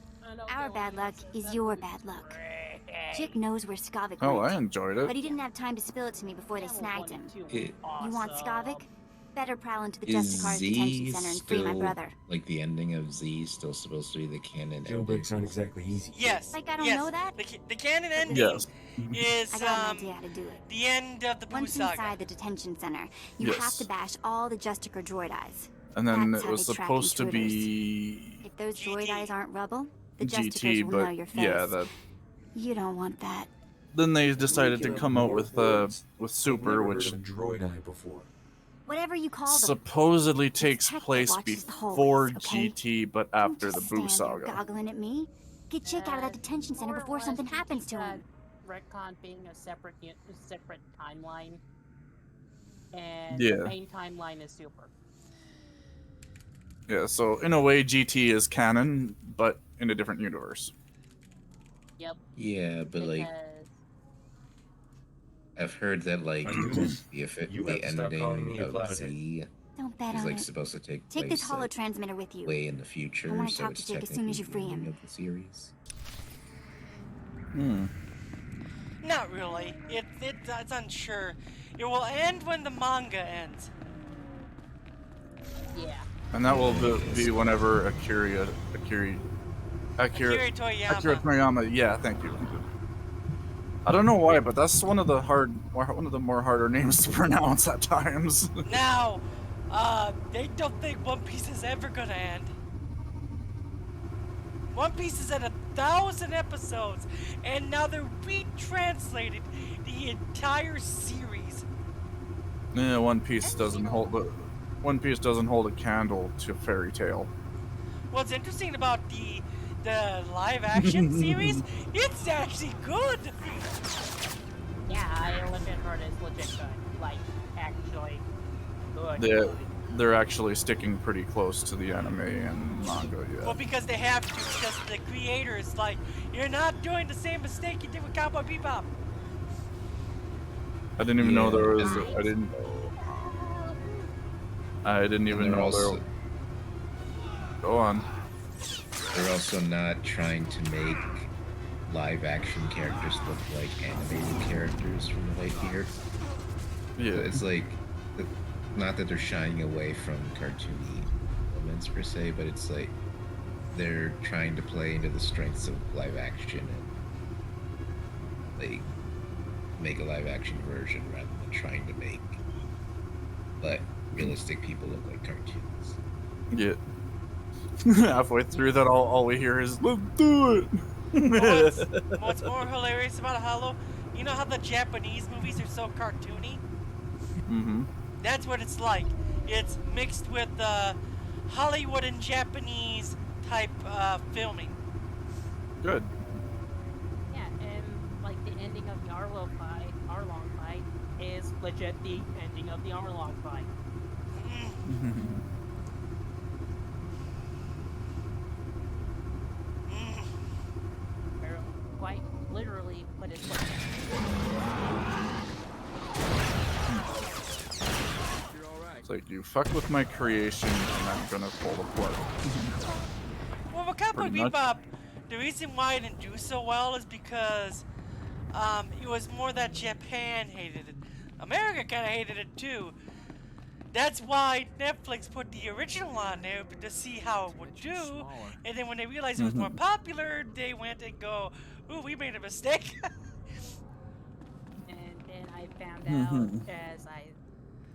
Our bad luck is your bad luck. Jake knows where Skavik Oh, went, I enjoyed but it. he didn't have time to spill it to me before they snagged him. It- You want Skavik? Better prowl into the Is Justicar's Z detention center and free my still, brother. like the ending of Z, still supposed to be the canon ending? Jailbreaks aren't exactly easy. Yes. Like I don't yes. know that? The canon ending Yes. is I got an idea how to do it. the end of the Boo Once Saga. inside the detention center, you have Yes. to bash all the Justicar droid eyes. And then That's it how was they track supposed to intruders. be If those droid eyes aren't rubble, the GT, Justicars will know but your face. yeah, that. You don't want that. Then they decided to come out with Super, Never which heard of a droid eye before. Whatever you call them. supposedly takes tech that place watches the before hallways, okay? GT, but Don't after the just Boo stand there Saga. goggling at me. Get Jake out of that detention center More or before less, something GT happens to him. Retcon being a separate timeline, and Yeah. the main timeline is Super. Yeah, so in a way, GT is canon, but in a different universe. Yep. Yeah, but like, Because I've heard that like You the, have to stop calling me ending a of cloudhead. Z Don't bet is on like it. supposed to take Take place this holo like, transmitter with you. way in the future, I wanna so talk it's to Jake as soon as you technically free the him. ending of the series. Hmm. Not really. It's unsure. It will end when the manga ends. yeah, And that will be whenever Akira Toriyama. Toriyama. Yeah, thank you. I don't know why, but that's one of the more harder names to pronounce at times. Now, they don't think One Piece is ever gonna end. One Piece is at 1,000 episodes, and now they're retranslated the entire series. Yeah, One Piece doesn't hold a candle to Fairy Tail. What's interesting about the live action series, it's actually good. yeah, I legit heard it's legit good. Like, actually good. They're actually sticking pretty close to the anime and manga, yeah. Well, because they have to, because the creator is like, you're not doing the same mistake you did with Cowboy Bebop. I didn't even know there was. Yeah. I didn't And even they're know also, there. Go on. they're also not trying to make live action characters look like animated characters from what I hear. Yeah. So it's like, not that they're shying away from cartoony elements per se, but it's like they're trying to play into the strengths of live action and like make a live action version rather than trying to make like realistic people look like cartoons. Yeah. Halfway through that, all we hear is "Let's do it." What's more hilarious about Hollow, you know how the Japanese movies are so cartoony? Mm-hmm. That's what it's like. It's mixed with Hollywood and Japanese type filming. Good. Yeah, and like the ending of the Arlong fight is legit the ending of the Arlong fight. Where quite literally put his foot It's like, you fuck with my creation and I'm gonna pull the plug. Well, with Cowboy Pretty much. Bebop, the reason why it didn't do so well is because it was more that Japan hated it. America kind of hated it too. That's why Netflix put the original on there to see how it would do. And then when they realized it was more popular, they went and go, "Ooh, we made a mistake." And then I found out, as I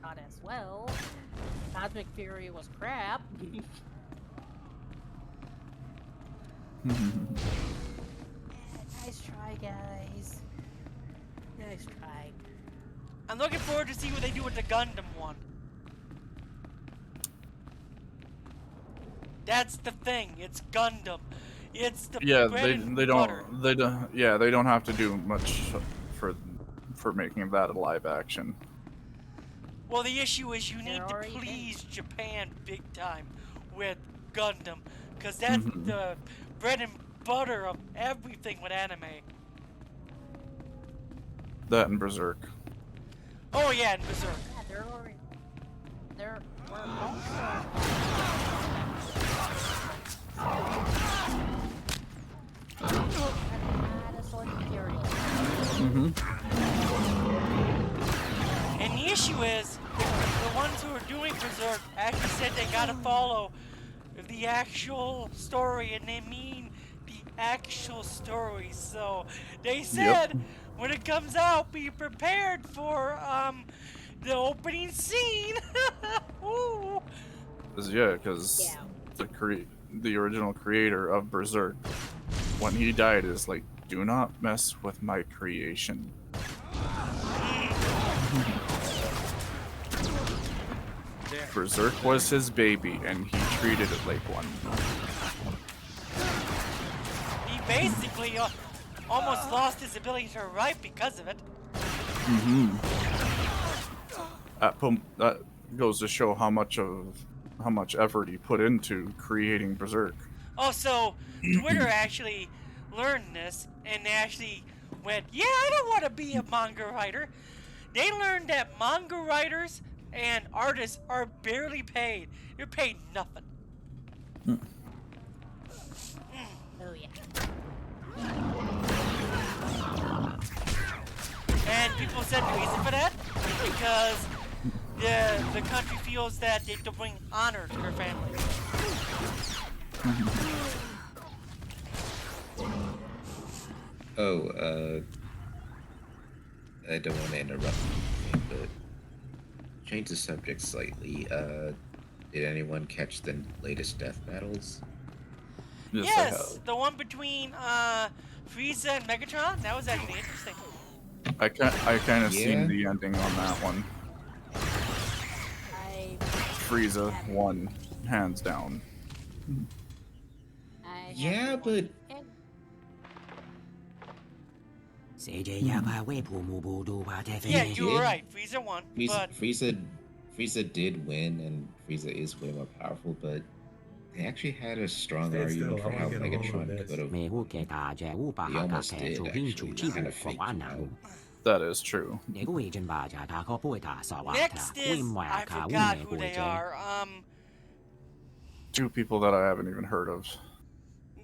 thought as well, Cosmic Fury was crap. Nice try, guys. Nice try. I'm looking forward to see what they do with the Gundam one. That's the thing. It's Gundam. It's the Yeah, bread and they butter. don't have to do much for making that a live action. Well, the issue is you need to please Japan big time with Gundam, because that's the bread and butter of everything with anime. That and Berserk. Oh yeah, and Berserk. Yeah, they're also. And the issue is, the ones who are doing Berserk actually said they gotta follow the actual story, and they mean the actual story. So they said, when it comes out, be prepared for the opening scene. Ooh. Because the original creator of Berserk, when he died, is like, do not mess with my creation. Berserk was his baby, and he treated it like one. He basically almost lost his ability to write because of it. That goes to show how much effort he put into creating Berserk. Oh, so Twitter actually learned this, and they actually went, yeah, I don't want to be a manga writer. They learned that manga writers and artists are barely paid. They're paid nothing. Oh yeah. And people said the reason for that is because the country feels that they don't bring honor to their family. I don't want to interrupt you, but change the subject slightly. Did anyone catch the latest death battles? Yes, the one between Frieza and Megatron. That was actually interesting. I kind of seen the ending on that one. Frieza won, hands down. Yeah, but Yeah, you were right. Frieza won, but Frieza did win, and Frieza is way more powerful, but they actually had a strong argument for how Megatron could have. He almost did, actually. Kind of faked him out. That is true. next is, I forgot who they are. Two people that I haven't even heard of.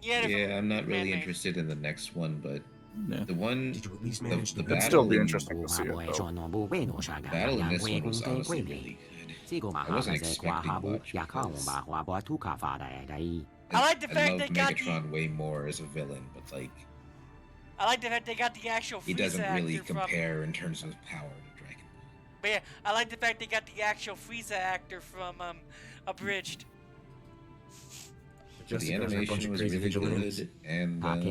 Yeah, I'm not really interested in the next one, but the one, the It'd still be interesting to see it, though. battle in this one was honestly really good. I wasn't expecting much because I like the fact love they got Megatron way more as a villain, but like I like the fact they got the actual Frieza he doesn't really actor compare in terms of power to Dragon. But yeah, I like the fact they got the actual Frieza actor from Abridged. The Justice Cars are a bunch animation of was crazy really vigilantes. good, and yeah, it was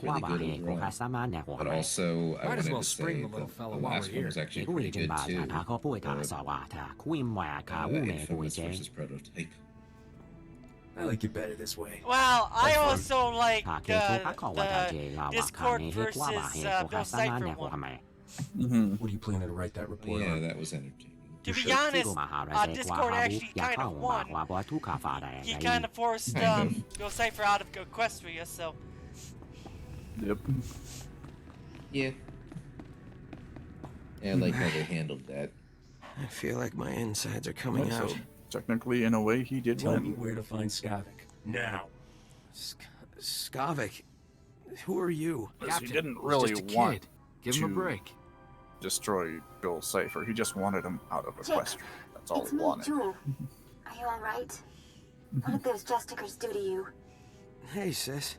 really good overall. But also, I Might as wanted well to spring say the little that fella the while last we're one was here. actually pretty good too. Infamous versus Prototype. I like it better this way. Well, I Have fun. also like the Discord versus Bill Cipher one. What are you planning to write that report Yeah, on? that was entertaining. To be honest, Discord actually kind of won. He kind of forced Bill Cipher out of Equestria, so... Yep. Yeah. Yeah, I like how they handled that. I feel like my insides are coming So, out. technically, in a way, he did Tell win. me where to find Skavik. Now. Skavik? Who are you? He didn't really want Give him a to break. destroy Bill Cipher. He just wanted him out of Equestria. That's all It's he me, wanted. Jewel. Are you alright? What did those Justicars do to you? Hey, sis.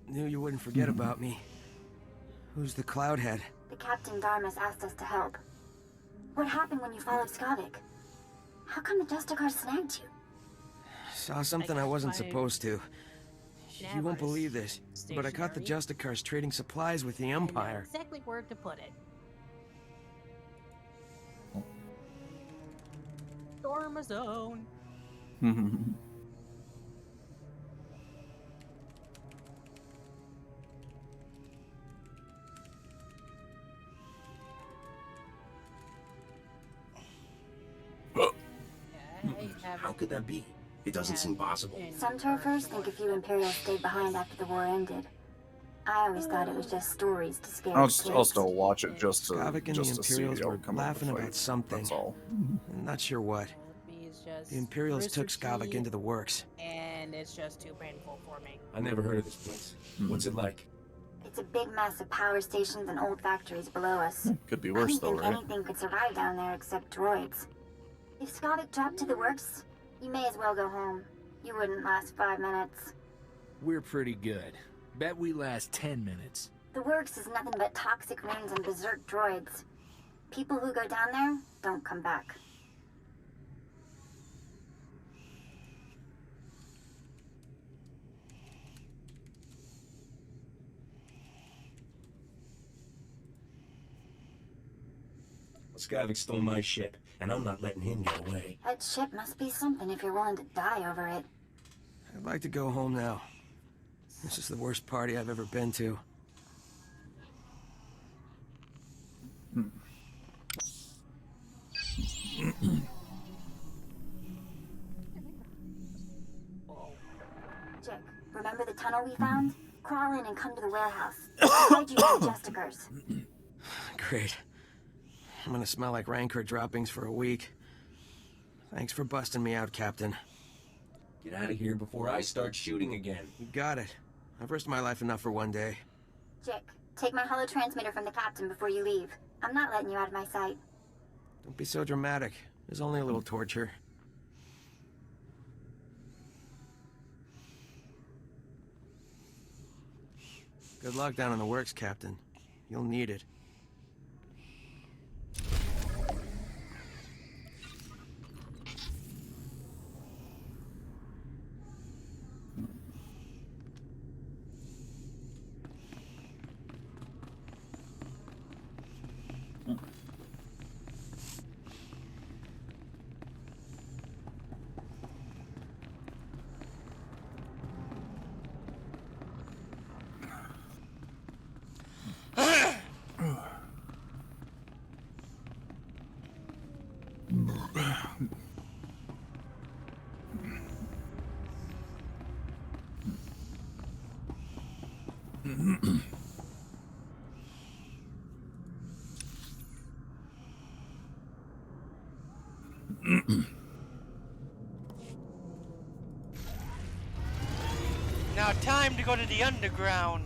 Knew you wouldn't forget about me. Who's the Cloudhead? The Captain Darmus asked us to help. What happened when you followed Skavik? How come the Justicars snagged you? Saw something I wasn't supposed to. You won't believe this, but I caught the Justicars trading supplies with the Empire. Exactly where to put it. Storm zone. How could that be? It doesn't seem possible. Some turfers think a few Imperials stayed behind after the war ended. I always thought it was just stories to scare I'll the kids. still watch it just to Skavik and just the to see Imperials the were outcome of the laughing fight. about something. That's all. I'm not sure what. The Imperials took Skavik into the works. And it's just too painful for me. I never heard of this place. What's it like? It's a big mess of power stations and old factories below us. Could be I worse don't though, think right? anything could survive down there except droids. If Skavik dropped to the works, you may as well go home. You wouldn't last 5 minutes. We're pretty good. Bet we last 10 minutes. The works is nothing but toxic rings and berserk droids. People who go down there don't come back. Skavik stole my ship, and I'm not letting him get away. That ship must be something if you're willing to die over it. I'd like to go home now. This is the worst party I've ever been to. Jick, remember the tunnel we found? Crawl in and come to the warehouse. Hide you from Justicars. Great. I'm gonna smell like Rancor droppings for a week. Thanks for busting me out, Captain. Get out of here before I start shooting again. You got it. I've risked my life enough for one day. Jick, take my holo transmitter from the captain before you leave. I'm not letting you out of my sight. Don't be so dramatic. There's only a little torture. Good luck down in the works, Captain. You'll need it. Now time to go to the underground.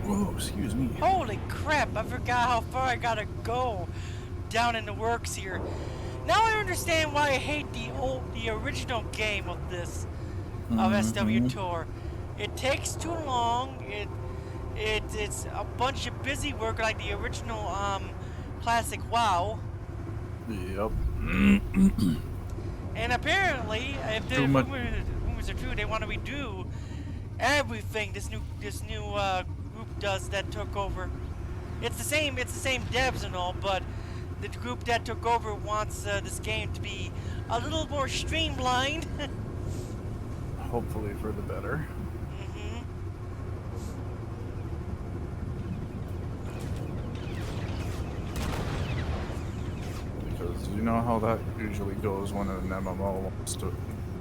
Whoa, excuse me. Holy crap, I forgot how far I gotta go down in the works here. Now I understand why I hate the original game of this, of SW Tour. It takes too long, it's a bunch of busy work like the original classic WoW. Yep. And apparently, if the rumors are true, they want to redo everything this new group does that took over. It's the same devs and all, but the group that took over wants this game to be a little more streamlined. Hopefully for the better. Because you know how that usually goes when an MMO wants to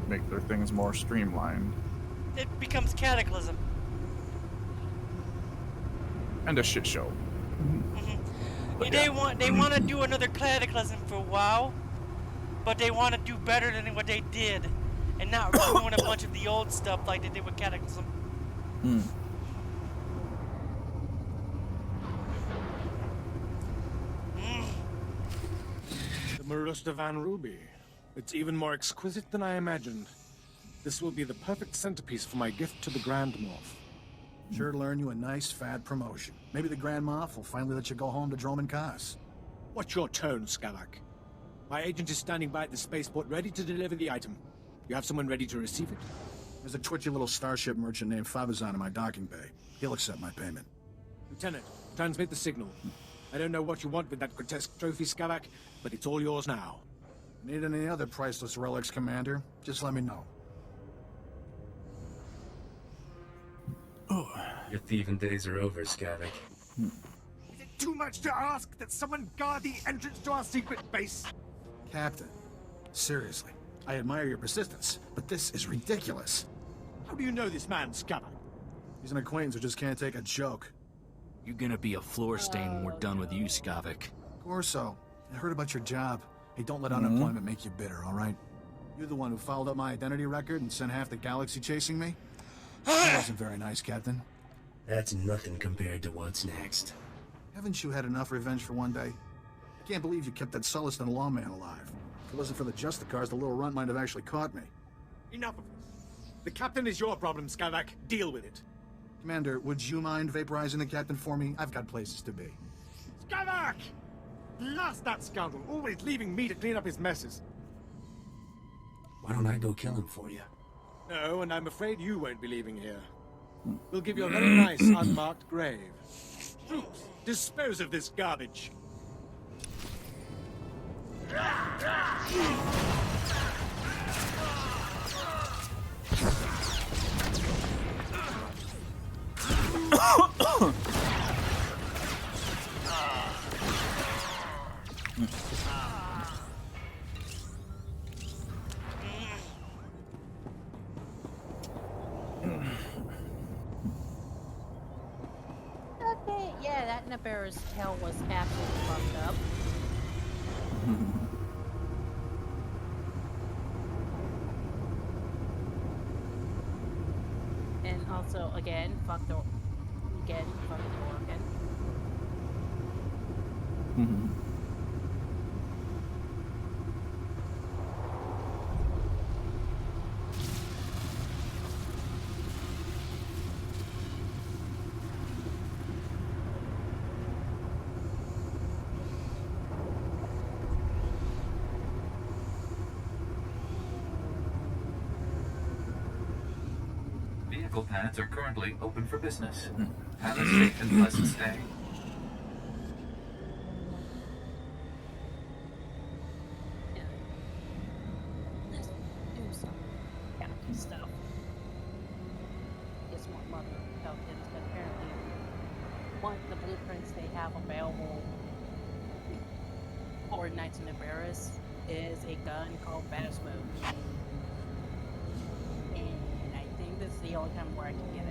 make their things more streamlined. It becomes Cataclysm. And a shit show. They want to do another Cataclysm for WoW, but they want to do better than what they did, and not ruin a bunch of the old stuff like they did with Cataclysm. The Marusta Van Ruby. It's even more exquisite than I imagined. This will be the perfect centerpiece for my gift to the Grand Moff. Sure to learn you a nice, fat promotion. Maybe the Grand Moff will finally let you go home to Droman Kaas. What's your tone, Skavak? My agent is standing by at the spaceport ready to deliver the item. You have someone ready to receive it? There's a twitchy little starship merchant named Favazan in my docking bay. He'll accept my payment. Lieutenant, transmit the signal. I don't know what you want with that grotesque trophy, Skavak, but it's all yours now. Need any other priceless relics, Commander? Just let me know. Your thieving days are over, Skavak. Is it too much to ask that someone guard the entrance to our secret base? Captain, seriously, I admire your persistence, but this is ridiculous. How do you know this man, Skavak? He's an acquaintance who just can't take a joke. You're gonna be a floor stain when we're done with you, Skavak. Corso, I heard about your job. Hey, don't let unemployment make you bitter, all right? You're the one who fouled up my identity record and sent half the galaxy chasing me? That wasn't very nice, Captain. That's nothing compared to what's next. Haven't you had enough revenge for one day? I can't believe you kept that Sullustan lawman alive. If it wasn't for the Justicars, the little runt might have actually caught me. Enough of this. The captain is your problem, Skavak. Deal with it. Commander, would you mind vaporizing the captain for me? I've got places to be. Skavak! Blast that scoundrel, always leaving me to clean up his messes. Why don't I go kill him for you? No, and I'm afraid you won't be leaving here. We'll give you a very nice, unmarked grave. Troops, dispose of this garbage. Okay, yeah, that Nabar's hell was absolutely fucked up. And also, again, fuck the organ. Vehicle pads are currently open for business. Have a safe and pleasant stay. Let's do some county stuff. Get some more mother Falcons, but apparently have available for Knights in the Barris is a gun called Bassmo. And I think this is the only time where I can get it.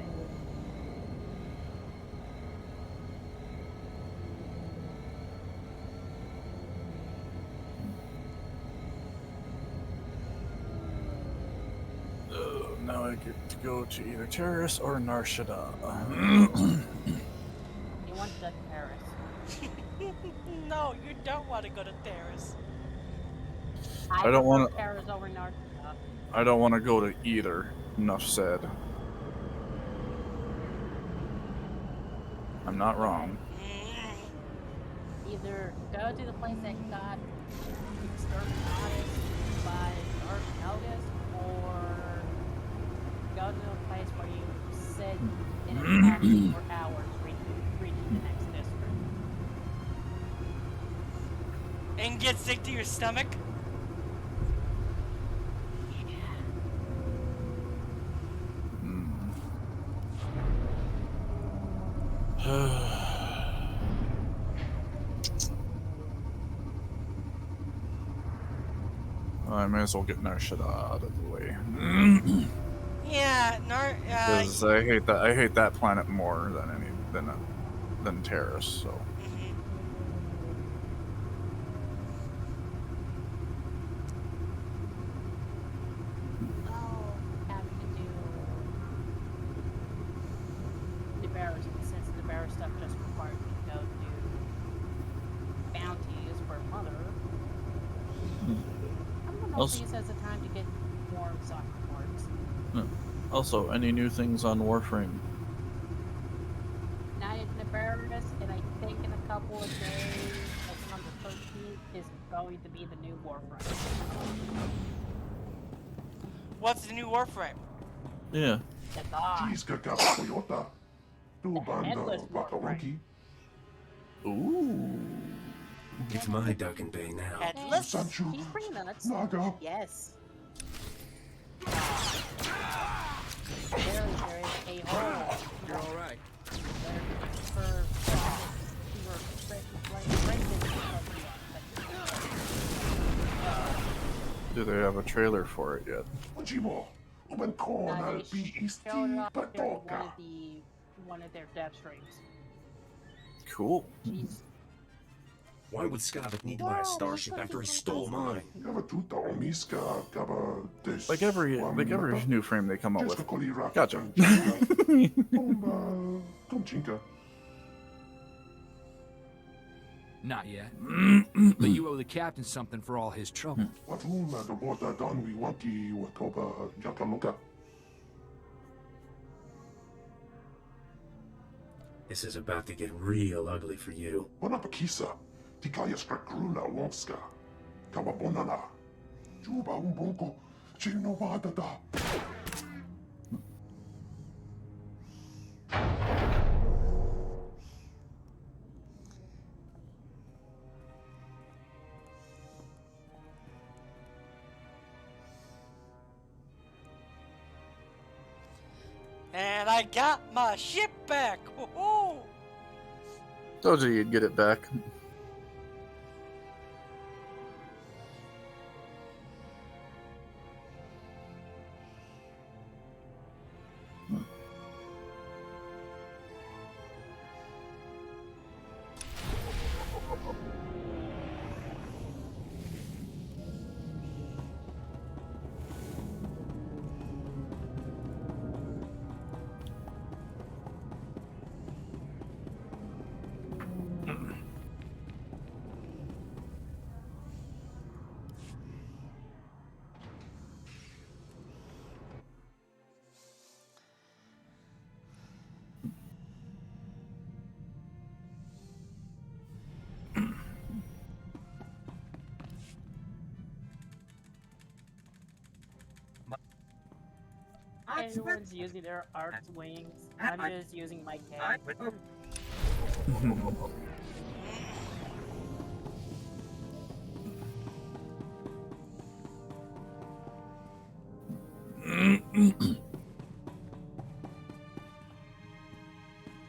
Now I get to go to either Terrace or Narshada. You want to Terrace? No, you don't want to go to Terrace. I don't want to. Terrace over Narshada. I don't want to go to either. Enough said. I'm not wrong. Either go to the place that got exterminated by Dark Notice, or go to the place where you said in a taxi for hours reaching the next district. And get sick to your stomach? I may as well get Narshada out of the way. Yeah, Because I hate that. I hate that planet more than Terrace. So. I'll have you do the Barrows in the sense that the Barrow stuff just requires me to go do bounties for Mother. I'm gonna also use as a time to get more soccer cards. Also, any new things on Warframe? Night in the Barrenness, and I think in a couple of days, like on the 13th, is going to be the new Warframe. What's the new Warframe? Yeah. The God. Headless Warframe. Ooh. It's my duck and bay now. Headless? He's pretty nuts. Yes. There is a hole. You're all right. Do they have a trailer for it yet? One of their dev streams. Cool. Why would Skavik need to buy a starship after he stole mine? Like every new frame they come up with. Gotcha. Not yet. But you owe the captain something for all his trouble. This is about to get real ugly for you. And I got my ship back! Woohoo! Told you you'd get it back. Everyone's using their arc's wings. I'm just using my K. I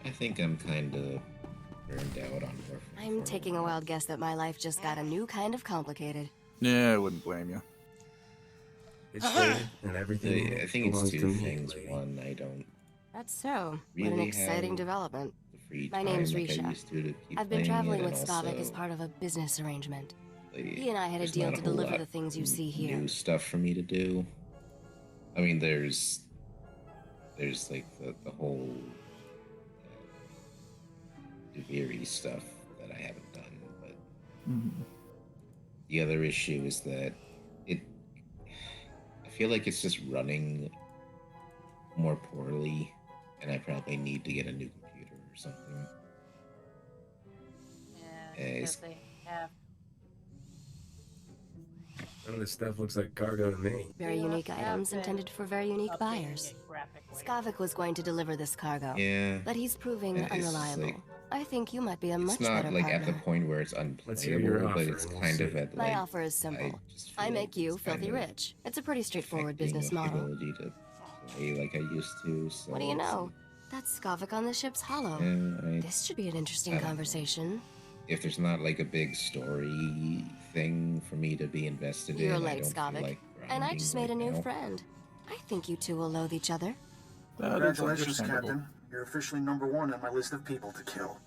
think I'm kind of turned find out on Warfare. I'm taking a wild guess that my life just got a new kind of complicated. Yeah, I wouldn't blame you. It's there, and everything. I think it's belongs to two me, things. lady. One, I don't That's so. really What an exciting have development. the free My time name's like I Risha. used to keep I've been playing traveling it, with and Skavik also, as part of a business arrangement. like, He and I had a there's deal not to whole deliver lot the things you see here. new stuff for me to do. I mean, there's like the whole Duviri stuff that I haven't done, but the other issue is that I feel like it's just running more poorly, and I probably need to get a new computer or something. Yeah, because they have. None of this stuff looks like cargo to me. Very unique items intended for very unique buyers. Skavik was going to deliver this cargo, Yeah, but he's proving it's unreliable. like- I think you might be a It's much not better like partner. at the point where it's Let's hear your unplayable, but offer it's and we'll kind of see. at My like offer is simple. just I feel make you it's kind filthy of rich. It's a pretty straightforward affecting business the model. ability to play like I used to. So What do you it's know? That's Skavik on the ship's hollow. Yeah, This should be an interesting I don't know. conversation. if there's not like a big story thing for me to be invested You're in, I late, don't feel Skavik. like And I grinding just made a right new now. friend. I think you two will loathe each other. Congratulations, Captain. You're officially #1 on my list of people to kill.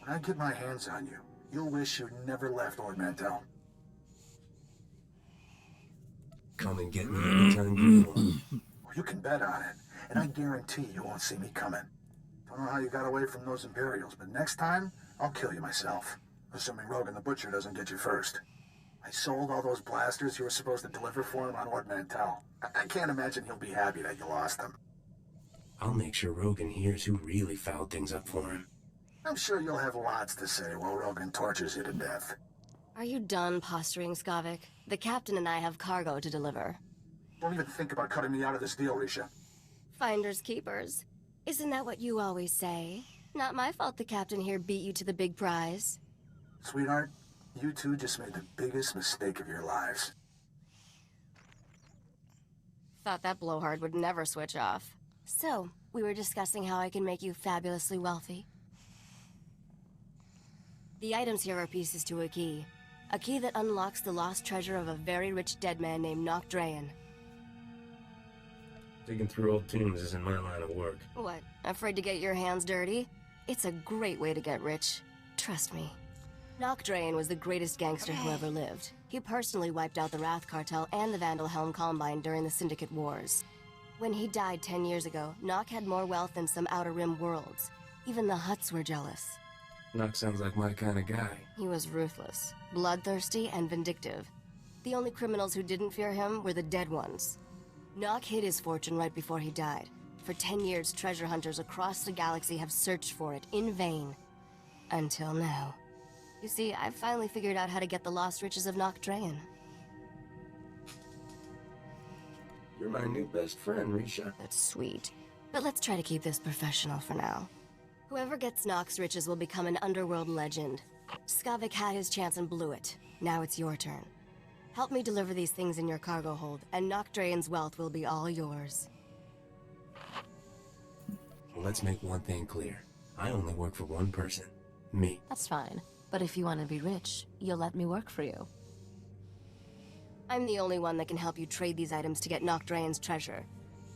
When I get my hands on you, you'll wish you'd never left Ord Mantell. Come and get me anytime you want. Well, you can bet on it, and I guarantee you won't see me coming. Don't know how you got away from those Imperials, but next time, I'll kill you myself. Assuming Rogan the Butcher doesn't get you first. I sold all those blasters you were supposed to deliver for him on Ord Mantell. I can't imagine he'll be happy that you lost them. I'll make sure Rogan hears who really fouled things up for him. I'm sure you'll have lots to say while Rogan tortures you to death. Are you done posturing, Skavik? The captain and I have cargo to deliver. Don't even think about cutting me out of this deal, Risha. Finders keepers. Isn't that what you always say? Not my fault the captain here beat you to the big prize. Sweetheart, you two just made the biggest mistake of your lives. Thought that blowhard would never switch off. So, we were discussing how I can make you fabulously wealthy. The items here are pieces to a key that unlocks the lost treasure of a very rich dead man named Nock Drayan. Digging through old tombs isn't my line of work. What, afraid to get your hands dirty? It's a great way to get rich. Trust me. Nock Drayan was the greatest gangster who ever lived. He personally wiped out the Wrath Cartel and the Vandal Helm Combine during the Syndicate Wars. When he died 10 years ago, Nock had more wealth than some Outer Rim worlds. Even the Hutts were jealous. Nock sounds like my kind of guy. He was ruthless, bloodthirsty, and vindictive. The only criminals who didn't fear him were the dead ones. Nock hid his fortune right before he died. For 10 years, treasure hunters across the galaxy have searched for it in vain. Until now. You see, I've finally figured out how to get the lost riches of Nock Drayan. You're my new best friend, Risha. That's sweet. But let's try to keep this professional for now. Whoever gets Nock's riches will become an underworld legend. Skavik had his chance and blew it. Now it's your turn. Help me deliver these things in your cargo hold, and Nock Drayan's wealth will be all yours. Well, let's make one thing clear. I only work for one person. Me. That's fine. But if you want to be rich, you'll let me work for you. I'm the only one that can help you trade these items to get Nock Drayan's treasure.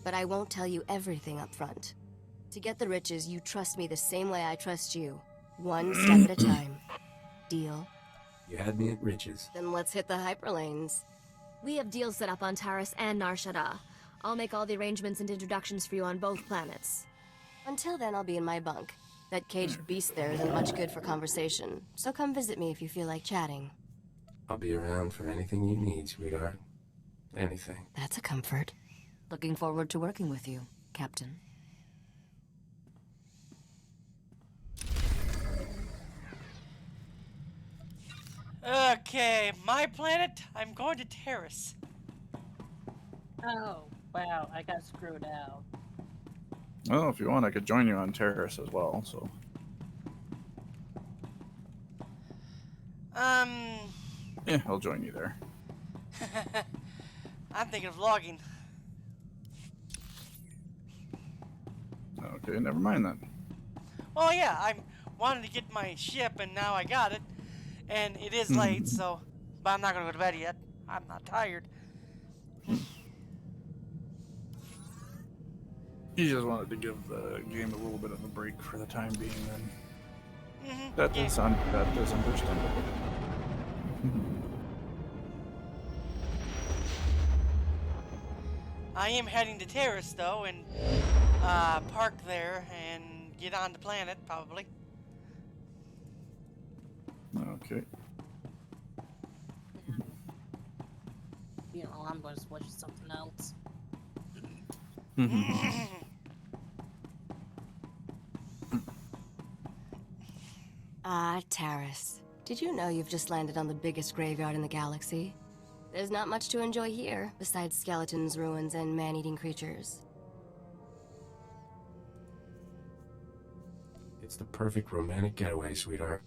But I won't tell you everything up front. To get the riches, you trust me the same way I trust you. One step at a time. Deal? You had me at riches. Then let's hit the hyperlanes. We have deals set up on Taris and Nar Shaddaa. I'll make all the arrangements and introductions for you on both planets. Until then, I'll be in my bunk. That caged beast there isn't much good for conversation, so come visit me if you feel like chatting. I'll be around for anything you need, sweetheart. Anything. That's a comfort. Looking forward to working with you, Captain. Okay, my planet, I'm going to Terrace. Oh, wow, I got screwed out. Well, if you want, I could join you on Terrace as well, so. Yeah, I'll join you there. I'm thinking of logging. Okay, never mind then. Well, yeah, I'm wanted to get my ship, and now I got it. And it is late, so... But I'm not going to go to bed yet. I'm not tired. You just wanted to give the game a little bit of a break for the time being, then. That is understandable. I am heading to Terrace, though, and park there and get on the planet, probably. Okay. You know, I'm going to switch to something else. Ah, Taris. Did you know you've just landed on the biggest graveyard in the galaxy? There's not much to enjoy here, besides skeletons, ruins, and man-eating creatures. It's the perfect romantic getaway, sweetheart.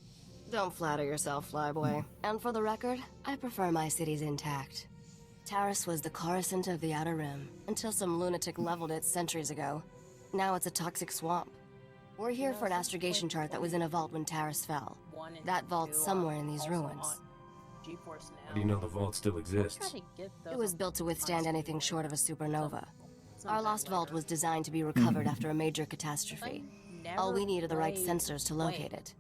Don't flatter yourself, flyboy. And for the record, I prefer my cities intact. Taris was the Coruscant of the Outer Rim, until some lunatic leveled it centuries ago. Now it's a toxic swamp. We're here for an astrogation chart that was in a vault when Taris fell. That vault's somewhere in these ruins. How do you know the vault still exists? It was built to withstand anything short of a supernova. Our lost vault was designed to be recovered after a major catastrophe. All we need are the right sensors to locate it.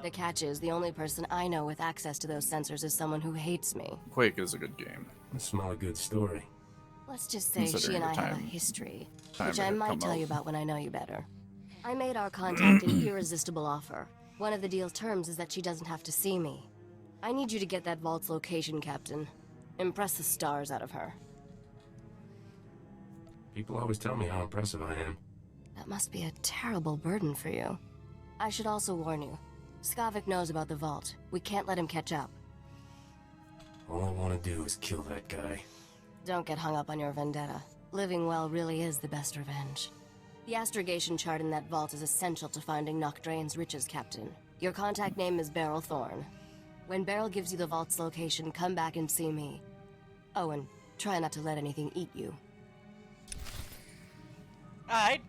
The catch is, the only person I know with access to those sensors is someone who hates me. Quake is a good game. I smell a good story. Let's just say she and I have a history, which I might tell you about when I know you better. I made our contact an irresistible offer. One of the deal's terms is that she doesn't have to see me. I need you to get that vault's location, Captain. Impress the stars out of her. People always tell me how impressive I am. That must be a terrible burden for you. I should also warn you. Skavik knows about the vault. We can't let him catch up. All I want to do is kill that guy. Don't get hung up on your vendetta. Living well really is the best revenge. The astrogation chart in that vault is essential to finding Nocdrane's riches, Captain. Your contact name is Beryl Thorne. When Beryl gives you the vault's location, come back and see me. Oh, and try not to let anything eat you. Alright.